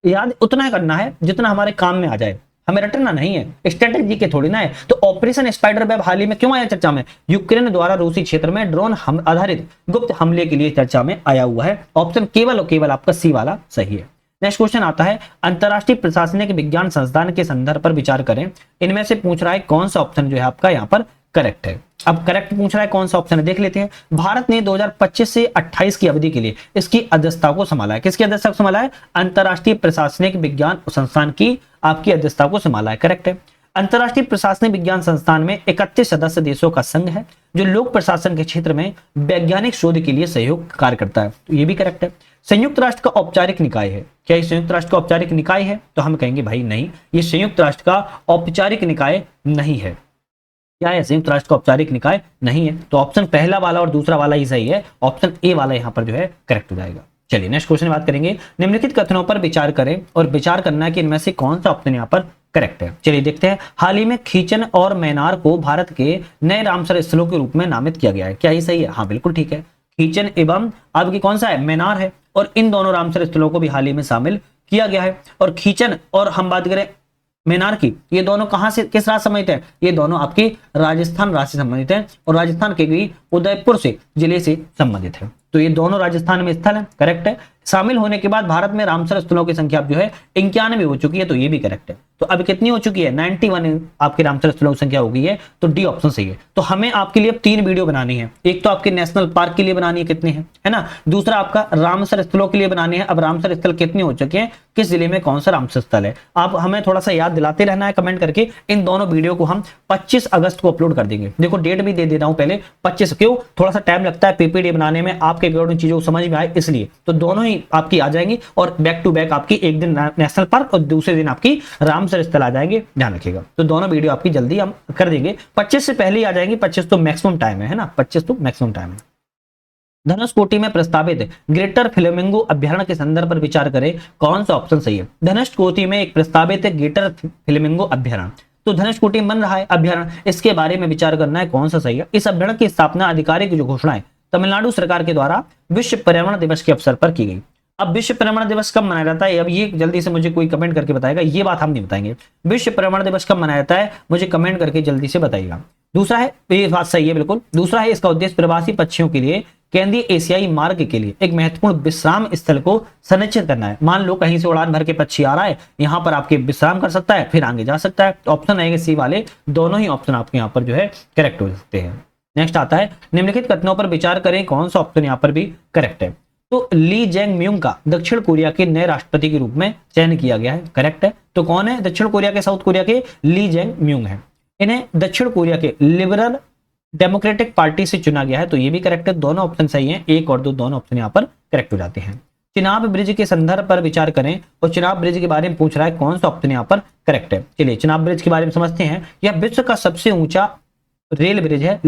याद उतना करना है जितना हमारे काम में आ जाए, हमें रटना नहीं है, स्ट्रेटेजी के थोड़ी ना है। तो ऑपरेशन स्पाइडर वेब हाल ही में क्यों आया चर्चा में? यूक्रेन द्वारा रूसी क्षेत्र में ड्रोन आधारित गुप्त हमले के लिए चर्चा में आया हुआ है। ऑप्शन केवल और केवल आपका सी वाला सही है। नेक्स्ट क्वेश्चन आता है, अंतरराष्ट्रीय प्रशासनिक विज्ञान संस्थान के संदर्भ पर विचार करें, इनमें से पूछ रहा है कौन सा ऑप्शन जो है आपका यहाँ पर करेक्ट है। अब करेक्ट पूछ रहा है कौन सा ऑप्शन है, देख लेते हैं। भारत ने 2025 से 28 की अवधि के लिए इसकी अध्यक्षता को संभाला है। किसकी अध्यक्षता को संभाला है? अंतरराष्ट्रीय प्रशासनिक विज्ञान संस्थान की आपकी अध्यक्षता को संभाला है, करेक्ट है। अंतरराष्ट्रीय प्रशासनिक विज्ञान संस्थान में 31 सदस्य देशों का संघ है जो लोक प्रशासन के क्षेत्र में वैज्ञानिक शोध के लिए सहयोग कार्य करता है, तो ये भी करेक्ट है। संयुक्त राष्ट्र का औपचारिक निकाय है, क्या ये संयुक्त राष्ट्र का औपचारिक निकाय है? तो हम कहेंगे भाई नहीं, ये संयुक्त राष्ट्र का औपचारिक निकाय नहीं है। क्या है? संयुक्त राष्ट्र का औपचारिक निकाय नहीं है, तो ऑप्शन पहला वाला और दूसरा वाला ही सही है, ऑप्शन ए वाला यहाँ पर जो है करेक्ट हो जाएगा। चलिए नेक्स्ट क्वेश्चन बात करेंगे, निम्नलिखित कथनों पर विचार करें और विचार करना है कि इनमें से कौन सा ऑप्शन यहाँ पर करेक्ट है। चलिए देखते हैं, हाल ही में खींचन और मैनार को भारत के नए रामसर स्थलों के रूप में नामित किया गया है, क्या ये सही है? हाँ बिल्कुल ठीक है, खींचन एवं आपकी कौन सा है? मैनार है, और इन दोनों रामसर स्थलों को भी हाल ही में शामिल किया गया है। और खींचन और हम बात करें मैनार की, ये दोनों कहां से किस राज्य संबंधित है? ये दोनों आपकी राजस्थान राज्य से संबंधित है, और राजस्थान के भी उदयपुर से जिले से संबंधित है, तो ये दोनों राजस्थान में स्थल है, करेक्ट है। शामिल होने के बाद भारत में रामसर स्थलों की संख्या जो है 91 हो चुकी है, तो ये भी करेक्ट है। तो अब कितनी हो चुकी है? 91 आपके रामसर स्थलों की संख्या हो गई है, तो डी ऑप्शन सही है। तो हमें आपके लिए अब 3 वीडियो बनानी है, एक तो आपके नेशनल पार्क के लिए बनानी है, कितने हैं, है ना, दूसरा आपका रामसर स्थलों के लिए बनानी है। अब रामसर स्थल कितने हो चुके हैं, किस जिले में कौन सा रामसर स्थल है, आप हमें थोड़ा सा याद दिलाते रहना है कमेंट करके। इन दोनों वीडियो को हम 25 अगस्त को अपलोड कर देंगे। देखो डेट भी दे देता हूं पहले, 25, क्यों? थोड़ा सा टाइम लगता है PPT बनाने में, आपके अकॉर्डिंग चीजों को समझ में आए इसलिए, तो दोनों ही आपकी आ जाएंगी, और बैक टू बैक आपकी एक दिन नेशनल पार्क और दूसरे दिन आपकी रामसर स्थल आ जाएंगे, ध्यान रखिएगा। तो दोनों वीडियो आपकी जल्दी हम कर देंगे, 25 से पहले ही आ जाएंगी, 25 तो मैक्सिमम टाइम है ना, 25 तो मैक्सिमम टाइम है। धनुषकोटी में प्रस्तावित ग्रेटर फ्लेमिंगो अभ्यारण्य के संदर्भ पर विचार करें, कौन सा ऑप्शन सही है? धनुषकोटी में एक प्रस्तावित ग्रेटर फ्लेमिंगो अभ्यारण्य, तो धनुषकोटी बन रहा है अभ्यारण्य, इसके बारे में विचार करना है कौन सा सही है। इस अभ्यारण्य की स्थापना आधिकारिक जो घोषणा है तमिलनाडु सरकार के द्वारा विश्व पर्यावरण दिवस के अवसर पर की गई। अब विश्व पर्यावरण दिवस कब मनाया जाता है, अब ये जल्दी से मुझे कोई कमेंट करके बताएगा, ये बात हम नहीं बताएंगे। विश्व पर्यावरण दिवस कब मनाया जाता है, मुझे कमेंट करके जल्दी से बताइएगा। दूसरा है, ये बात सही है बिल्कुल। दूसरा है, इसका उद्देश्य प्रवासी पक्षियों के लिए केंद्रीय एशियाई मार्ग के लिए एक महत्वपूर्ण विश्राम स्थल को सुनिश्चित करना है। मान लो कहीं से उड़ान भर के पक्षी आ रहा है, यहाँ पर आपके विश्राम कर सकता है, फिर आगे जा सकता है। ऑप्शन रहेंगे सी वाले, दोनों ही ऑप्शन आपके यहाँ पर जो है करेक्ट हो सकते हैं। नेक्स्ट आता है, निम्नलिखित कथनों पर विचार करें, कौन सा ऑप्शन यहाँ पर भी करेक्ट है। तो ली जेंग म्यूंग का दक्षिण कोरिया के नए राष्ट्रपति के रूप में चयन किया गया है, करेक्ट है। तो कौन है दक्षिण कोरिया के, साउथ कोरिया के ली जेंग म्यूंग है। इन्हें दक्षिण कोरिया के लिबरल डेमोक्रेटिक पार्टी से चुना गया है, तो ये भी करेक्ट है। दोनों ऑप्शन सही हैं, एक और दो दोनों ऑप्शन यहाँ पर करेक्ट हो जाते हैं। चिनाब ब्रिज के संदर्भ पर विचार करें, और चिनाब ब्रिज के बारे में पूछ रहा है, कौन सा ऑप्शन यहाँ पर करेक्ट है। चलिए चिनाब ब्रिज के बारे में समझते हैं। यह विश्व का सबसे ऊंचा रेल ब्रिज है,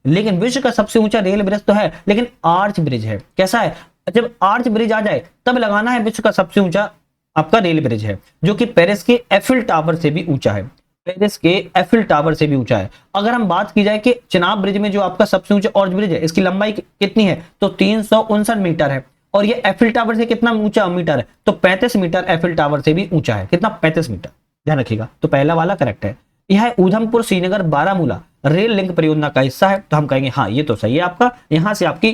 लेकिन विश्व का सबसे ऊंचा रेल ब्रिज तो है, लेकिन आर्च ब्रिज है। कैसा है, जब आर्च ब्रिज आ जाए तब लगाना है विश्व का सबसे ऊंचा आपका रेल ब्रिज है, जो कि पेरिस के एफिल टावर से भी ऊंचा है। पेरिस के एफिल टावर से भी ऊंचा है। अगर हम बात की जाए कि चिनाब ब्रिज में जो आपका सबसे ऊंचा आर्च ब्रिज है, इसकी लंबाई कितनी है, तो 359 मीटर है, और ये एफिल टावर से कितना ऊंचा मीटर है, तो 35 मीटर एफिल टावर से भी ऊंचा है। कितना, 35 मीटर, ध्यान रखिएगा। तो पहला वाला करेक्ट है। यह उधमपुर श्रीनगर बारामूला रेल लिंक परियोजना का हिस्सा है, तो हम कहेंगे हाँ ये तो सही है आपका। यहां से आपकी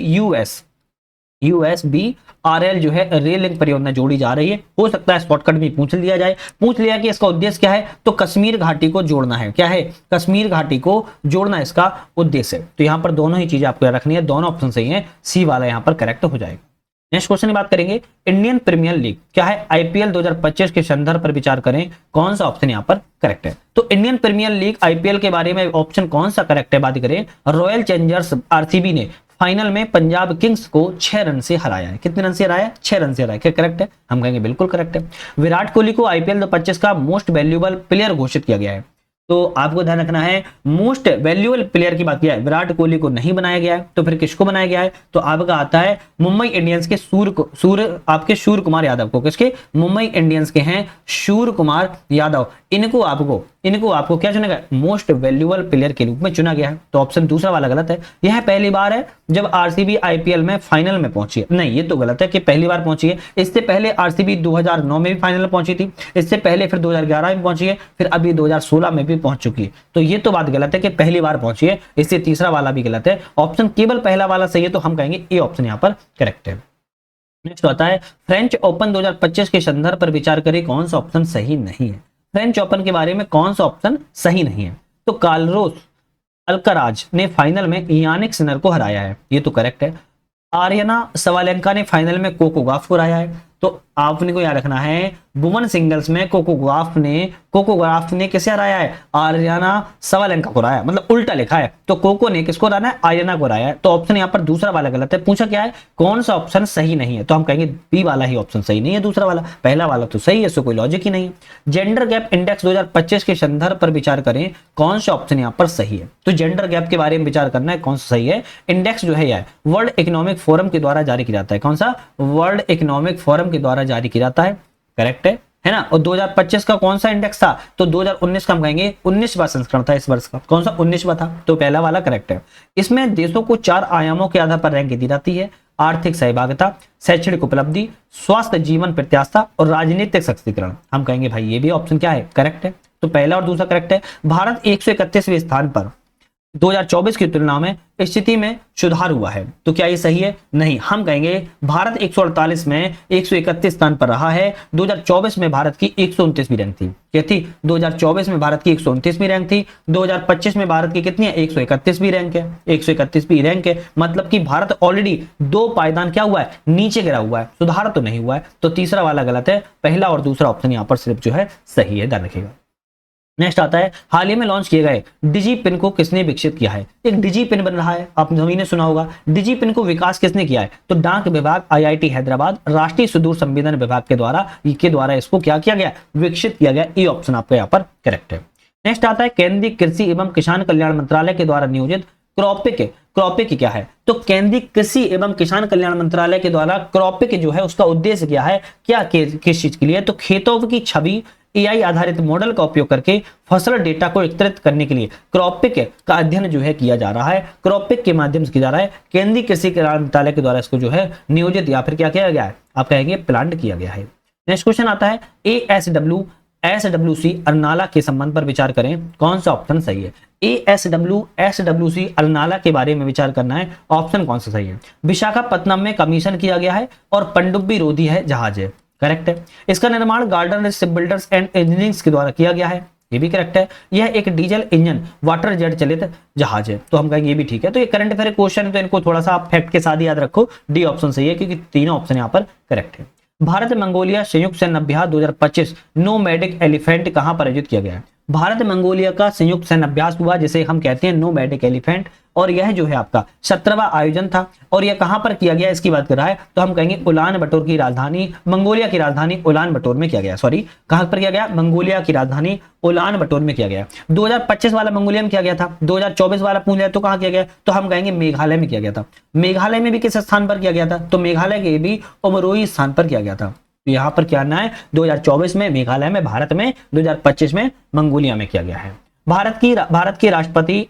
USBRL जो है रेल लिंक परियोजना जोड़ी जा रही है। हो सकता है शॉर्टकट भी पूछ लिया जाए, पूछ लिया कि इसका उद्देश्य क्या है, तो कश्मीर घाटी को जोड़ना है। क्या है, कश्मीर घाटी को जोड़ना इसका उद्देश्य है। तो यहाँ पर दोनों ही चीजें आपको रखनी है, दोनों ऑप्शन सही है, सी वाला यहाँ पर करेक्ट हो जाएगा। नेक्स्ट क्वेश्चन की बात करेंगे, इंडियन प्रीमियर लीग क्या है, IPL 2025 के संदर्भ पर विचार करें, कौन सा ऑप्शन यहाँ पर करेक्ट है। तो इंडियन प्रीमियर लीग IPL के बारे में ऑप्शन कौन सा करेक्ट है, बात करें, रॉयल चैलेंजर्स RCB ने फाइनल में पंजाब किंग्स को 6 रन से हराया है। कितने रन से हराया, 6 रन से हराया। क्या करेक्ट है, हम कहेंगे बिल्कुल करेक्ट है। विराट कोहली को IPL 2025 का मोस्ट वैल्यूएबल प्लेयर घोषित किया गया है। तो आपको ध्यान रखना है, मोस्ट वैल्यूएबल प्लेयर की बात किया है, विराट कोहली को नहीं बनाया गया है, तो फिर किसको बनाया गया है, तो आपका आता है मुंबई इंडियंस के सूर्य कुमार यादव को। किसके, मुंबई इंडियंस के हैं सूर्य कुमार यादव। इनको आपको क्या चुना गया, मोस्ट वैल्यूएबल प्लेयर के रूप में चुना गया है। तो ऑप्शन दूसरा वाला गलत है। यह पहली बार है जब RCB IPL में फाइनल में पहुंची है, नहीं ये तो गलत है कि पहली बार पहुंची है। इससे पहले RCB 2009 में भी फाइनल में पहुंची थी, इससे पहले फिर 2011 में पहुंची है, फिर अभी 2016 में भी पहुंच चुकी है। तो ये तो बात गलत है कि पहली बार पहुंची है, इससे तीसरा वाला भी गलत है। ऑप्शन केवल पहला वाला सही है, तो हम कहेंगे ए ऑप्शन यहाँ पर करेक्ट है। नेक्स्ट आता है, फ्रेंच ओपन 2025 के संदर्भ पर विचार करें, कौन सा ऑप्शन सही नहीं है। फ्रेंच ओपन के बारे में कौन सा ऑप्शन सही नहीं है, तो कार्लोस अल्कराज ने फाइनल में यानिक सिनर को हराया है, ये तो करेक्ट है। आर्यना सवालेंका ने फाइनल में कोको गॉफ को हराया है, तो आपने को याद रखना है वुमेन सिंगल्स में कोको गॉफ ने किसे हराया है, आर्यना सवालेंका को हराया, मतलब उल्टा लिखा है। तो कोको ने किसको हराया है, आर्यना को हराया है। तो ऑप्शन यहाँ पर दूसरा वाला गलत है। पूछा क्या है, कौन सा ऑप्शन सही नहीं है, तो हम कहेंगे बी वाला ही ऑप्शन सही नहीं है, दूसरा वाला। पहला वाला तो सही है, इससे कोई लॉजिक ही नहीं है। जेंडर गैप इंडेक्स 2025 के संदर्भ पर विचार करें, कौन सा ऑप्शन यहाँ पर सही है। तो जेंडर गैप के बारे में विचार करना है, कौन सा सही है। इंडेक्स जो है यह वर्ल्ड इकोनॉमिक फोरम के द्वारा जारी किया जाता है। कौन सा, वर्ल्ड इकोनॉमिक फोरम के द्वारा जारी किया जाता है, करेक्ट है ना। और 2025 का कौन सा इंडेक्स था, तो 2019 का हम कहेंगे 19वां संस्करण था इस वर्ष का। कौन सा, 19वां था, तो पहला वाला करेक्ट है। इसमें देशों को 4 आयामों के आधार पर रैंक दी जाती है, आर्थिक सहभागिता, शैक्षणिक उपलब्धि, स्वास्थ्य जीवन प्रत्याशा और राजनीतिक सशक्तिकरण। हम कहेंगे भाई ये भी ऑप्शन क्या है, करेक्ट है। तो पहला और दूसरा करेक्ट है। भारत 131वें स्थान पर 2024 की तुलना में स्थिति में सुधार हुआ है, तो क्या ये सही है, नहीं। हम कहेंगे भारत 148 में 131 स्थान पर रहा है। 2024 में भारत की 129वीं रैंक थी, क्या थी, 2024 में भारत की 129वीं रैंक थी। 2025 में भारत की कितनी है, 131वीं रैंक है, 131वीं रैंक है। मतलब कि भारत ऑलरेडी 2 पायदान क्या हुआ है, नीचे गिरा हुआ है, सुधार तो नहीं हुआ है। तो तीसरा वाला गलत है, पहला और दूसरा ऑप्शन यहाँ पर सिर्फ जो है सही है, ध्यान रखिएगा। नेक्स्ट आता है, हाल ही में लॉन्च किए गए डिजी पिन को किसने विकसित किया है। एक डिजी पिन बन रहा है, आप सभी ने सुना होगा। डिजी पिन को विकास किसने किया है, तो डाक विभाग, IIT हैदराबाद, राष्ट्रीय सुदूर संवेदन विभाग के द्वारा इसको क्या किया गया, विकसित किया गया। ये ऑप्शन आपका यहाँ पर करेक्ट है। नेक्स्ट आता है, केंद्रीय कृषि एवं किसान कल्याण मंत्रालय के द्वारा नियोजित क्रॉपिक क्या है, तो केंद्रीय कृषि एवं किसान कल्याण मंत्रालय के द्वारा क्रॉपिक जो है उसका उद्देश्य क्या है, क्या किस चीज के लिए, तो खेतों की छवि एआई आधारित मॉडल का उपयोग करके फसल डेटा को एकत्रित करने के लिए क्रॉपिक का अध्ययन जो है किया जा रहा है। क्रॉपिक के माध्यम से किया जा रहा है। केंद्रीय कृषि मंत्रालय के द्वारा इसको जो है नियोजित या फिर क्या किया गया है, आप कहेंगे प्लान किया गया है। नेक्स्ट क्वेश्चन आता है एएसडब्ल्यूसी अरनाला के संबंध पर विचार करें, कौन सा ऑप्शन सही है। एएसडब्ल्यूसी अरनाला के बारे में विचार करना है, ऑप्शन कौन सा सही है। विशाखापत्तनम में कमीशन किया गया है और पनडुब्बी रोधी है जहाज है, करेक्ट है। इसका निर्माण garden ship builders and engineers के द्वारा किया गया है, ये भी करेक्ट है। यह एक डीजल इंजन वाटर जेट चलित जहाज है, तो हम कहेंगे ये भी ठीक है। तो ये करंट अफेयर क्वेश्चन है, तो इनको थोड़ा सा आप फैक्ट के साथ याद रखो। डी ऑप्शन सही है क्योंकि तीनों ऑप्शन यहाँ पर करेक्ट है। भारत मंगोलिया संयुक्त सैन्य अभ्यास 2025 नोमैडिक एलिफेंट कहां पर आयोजित किया गया है। भारत मंगोलिया का संयुक्त सैन्य अभ्यास हुआ जिसे हम कहते हैं नोमैडिक एलिफेंट, और यह जो है आपका 17वां आयोजन था। और यह कहां पर किया गया इसकी बात कर रहा है, तो हम कहेंगे उलान बटोर की राजधानी, मंगोलिया की राजधानी उलान बटोर में किया गया। सॉरी, कहां पर किया गया, मंगोलिया की राजधानी उलान बटोर में किया गया। 2025 वाला मंगोलिया में किया गया था, 2024 वाला पूछ लिया तो कहां किया गया, तो हम कहेंगे मेघालय में किया गया था। मेघालय में भी किस स्थान पर किया गया था, तो मेघालय के भी उमरोई स्थान पर किया गया था। तो यहां पर क्या आना है, 2024 में मेघालय में भारत में, 2025 में मंगोलिया में किया गया है। भारत के राष्ट्रपति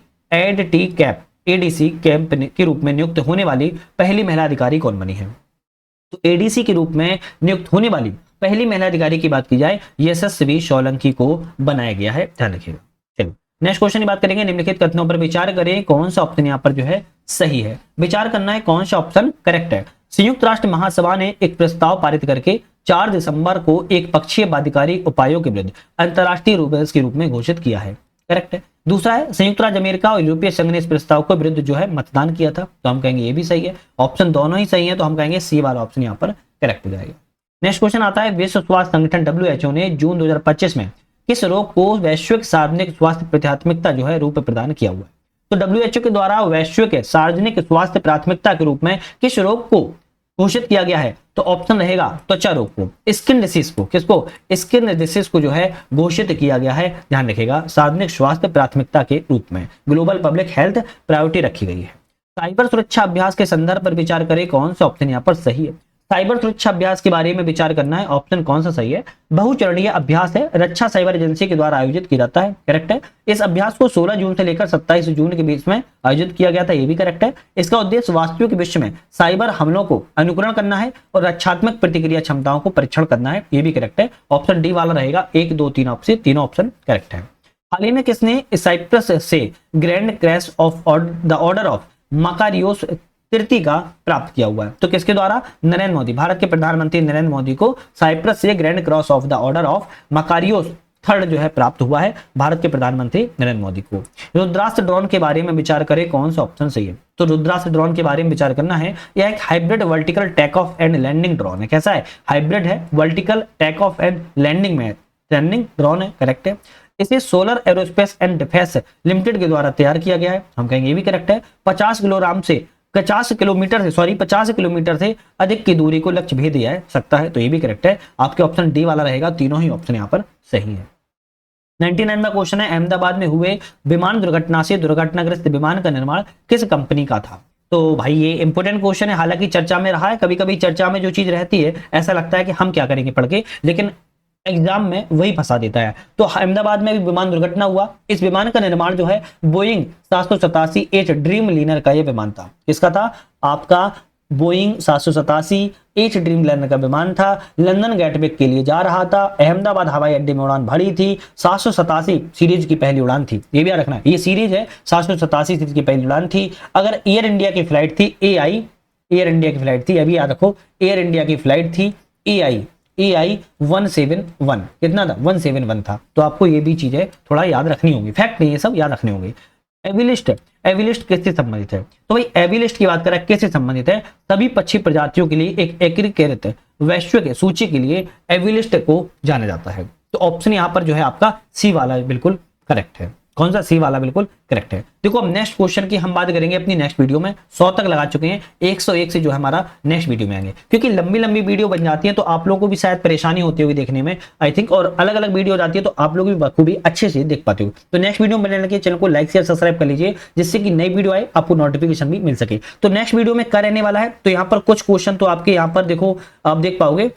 एडीसी कैंप के रूप में नियुक्त होने वाली पहली महिला अधिकारी कौन बनी है। तो एडीसी के रूप में नियुक्त होने वाली पहली महिला अधिकारी की बात की जाए, यशस्वी सोलंकी को बनाया गया है, ध्यान रखिएगा। चलिए नेक्स्ट क्वेश्चन की बात करेंगे। निम्नलिखित कथनों पर विचार करें, कौन सा ऑप्शन यहाँ पर जो है सही है। विचार करना है कौन सा ऑप्शन करेक्ट है। संयुक्त राष्ट्र महासभा ने एक प्रस्ताव पारित करके 4 दिसंबर को एक पक्षीय बाध्यकारी उपायों के विरुद्ध अंतर्राष्ट्रीय दिवस के रूप में घोषित किया है, करेक्ट है। दूसरा है संयुक्त राज्य अमेरिका और यूरोपीय संघ ने इस प्रस्ताव को विरुद्ध जो है मतदान किया था, तो हम कहेंगे ये भी सही है। ऑप्शन दोनों ही सही है, तो हम कहेंगे सी वाला ऑप्शन यहाँ पर करेक्ट हो जाएगा। नेक्स्ट क्वेश्चन आता है विश्व स्वास्थ्य संगठन WHO ने जून 2025 में किस रोग को वैश्विक सार्वजनिक स्वास्थ्य प्राथमिकता जो है रूप प्रदान किया हुआ है। तो WHO के द्वारा वैश्विक सार्वजनिक स्वास्थ्य प्राथमिकता के रूप में किस रोग को घोषित किया गया है, तो ऑप्शन रहेगा त्वचा रोग को, स्किन डिसीज को, किसको, स्किन डिसीज को जो है घोषित किया गया है। ध्यान रखिएगा, सार्वजनिक स्वास्थ्य प्राथमिकता के रूप में ग्लोबल पब्लिक हेल्थ प्रायोरिटी रखी गई है। साइबर सुरक्षा अभ्यास के संदर्भ पर विचार करें, कौन सा ऑप्शन यहाँ पर सही है। साइबर सुरक्षा अभ्यास के बारे में विचार करना है, ऑप्शन कौन सा सही है। बहुचरणीय अभ्यास है, रक्षा साइबर एजेंसी के द्वारा आयोजित किया जाता है, करेक्ट है। इस अभ्यास को 16 जून से लेकर 27 जून के बीच में आयोजित किया गया था, ये भी करेक्ट है। इसका उद्देश्य वास्तविक विश्व में साइबर हमलों को अनुकरण करना है और रक्षात्मक प्रतिक्रिया क्षमताओं को परीक्षण करना है, ये भी करेक्ट है। ऑप्शन डी वाला रहेगा, 1 2 3 ऑप्शन, तीनों ऑप्शन करेक्ट है। हाल ही में किसने साइप्रस से grand cross of the order of Makarios तृतीय का प्राप्त किया हुआ है, तो किसके द्वारा, नरेंद्र मोदी, भारत के प्रधानमंत्री नरेंद्र मोदी को साइप्रस से grand cross of the order of Makarios third जो है प्राप्त हुआ है, भारत के प्रधानमंत्री नरेंद्र मोदी को। रुद्रास्त्र ड्रोन के बारे में विचार करें, कौन सा ऑप्शन सही है। तो रुद्रास्त्र ड्रोन के बारे में विचार करना है, यह एक hybrid vertical take off and landing drone है। कैसा है, हाइब्रिड है, vertical take off and landing में लैंडिंग ड्रोन है, करेक्ट है। इसे Solar Aerospace and Defence Limited के द्वारा तैयार किया गया है, हम कहेंगे ये भी करेक्ट है। 50 किलोमीटर से अधिक की दूरी को लक्ष्य भेद दिया सकता है, तो ये भी करेक्ट है। आपके ऑप्शन डी वाला रहेगा, तीनों ही ऑप्शन यहाँ पर सही है। 99वां क्वेश्चन है, अहमदाबाद में हुए विमान दुर्घटना से दुर्घटनाग्रस्त विमान का निर्माण किस कंपनी का था। तो भाई ये इंपोर्टेंट क्वेश्चन है, हालांकि चर्चा में रहा है। कभी कभी चर्चा में जो चीज रहती है ऐसा लगता है कि हम क्या करेंगे पढ़ के, लेकिन एग्जाम में वही फंसा देता है। तो अहमदाबाद में भी विमान दुर्घटना हुआ। इस विमान का निर्माण जो है बोइंग 787H ड्रीम लीनर का यह विमान था। किसका था, आपका बोइंग 787H ड्रीम लाइनर का विमान था। लंदन गेटवे के लिए जा रहा था, अहमदाबाद हवाई अड्डे में उड़ान भरी थी। 787 सीरीज की पहली उड़ान थी, ये भी याद रखना, ये सीरीज है, 787 सीरीज की पहली उड़ान थी। अगर एयर इंडिया की फ्लाइट थी एयर इंडिया की फ्लाइट थी, अभी याद रखो, एयर इंडिया की फ्लाइट थी AI 171, कितना था, 171 था। तो आपको ये भी चीजें थोड़ा याद रखनी होगी, फैक्ट नहीं है, सब याद रखने होंगे। एविलिस्ट किससे संबंधित है, तो भाई एविलिस्ट की बात करें किससे संबंधित है, सभी पक्षी प्रजातियों के लिए एक एकीकृत वैश्विक सूची के लिए एविलिस्ट को जाना जाता है। तो ऑप्शन यहाँ पर जो है आपका सी वाला बिल्कुल करेक्ट है। कौन सा, सी वाला बिल्कुल करेक्ट है। देखो अब नेक्स्ट क्वेश्चन की हम बात करेंगे अपनी नेक्स्ट वीडियो में। 100 तक लगा चुके हैं, 101 से जो है हमारा नेक्स्ट वीडियो में आएंगे, क्योंकि लंबी लंबी वीडियो बन जाती है तो आप लोगों को भी शायद परेशानी होती होगी देखने में, आई थिंक, और अलग अलग वीडियो जाती है तो आप लोग भी बखूबी अच्छे से देख पाते हो। तो नेक्स्ट वीडियो में मिलने के चैनल को लाइक शेयर सब्सक्राइब कर लीजिए, जिससे कि नई वीडियो आए आपको नोटिफिकेशन भी मिल सके। तो नेक्स्ट वीडियो में क्या रहने वाला है, तो यहाँ पर कुछ क्वेश्चन तो आपके यहाँ पर देखो आप देख पाओगे,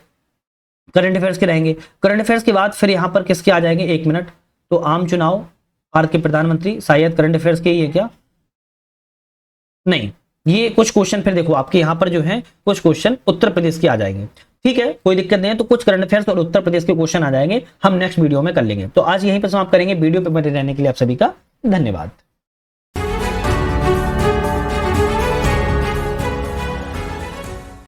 करंट अफेयर्स के रहेंगे। करंट अफेयर्स के बाद फिर यहाँ पर किसके आ जाएंगे, 1 मिनट, तो आम चुनाव, भारत के प्रधानमंत्री, शायद करंट अफेयर्स के ही है क्या, नहीं, ये कुछ क्वेश्चन फिर देखो आपके यहाँ पर जो है कुछ क्वेश्चन उत्तर प्रदेश के आ जाएंगे। ठीक है, कोई दिक्कत नहीं है, तो कुछ करंट अफेयर्स और उत्तर प्रदेश के क्वेश्चन आ जाएंगे, हम नेक्स्ट वीडियो में कर लेंगे। तो आज यहीं पर समाप्त करेंगे। वीडियो पे बने रहने के लिए आप सभी का धन्यवाद।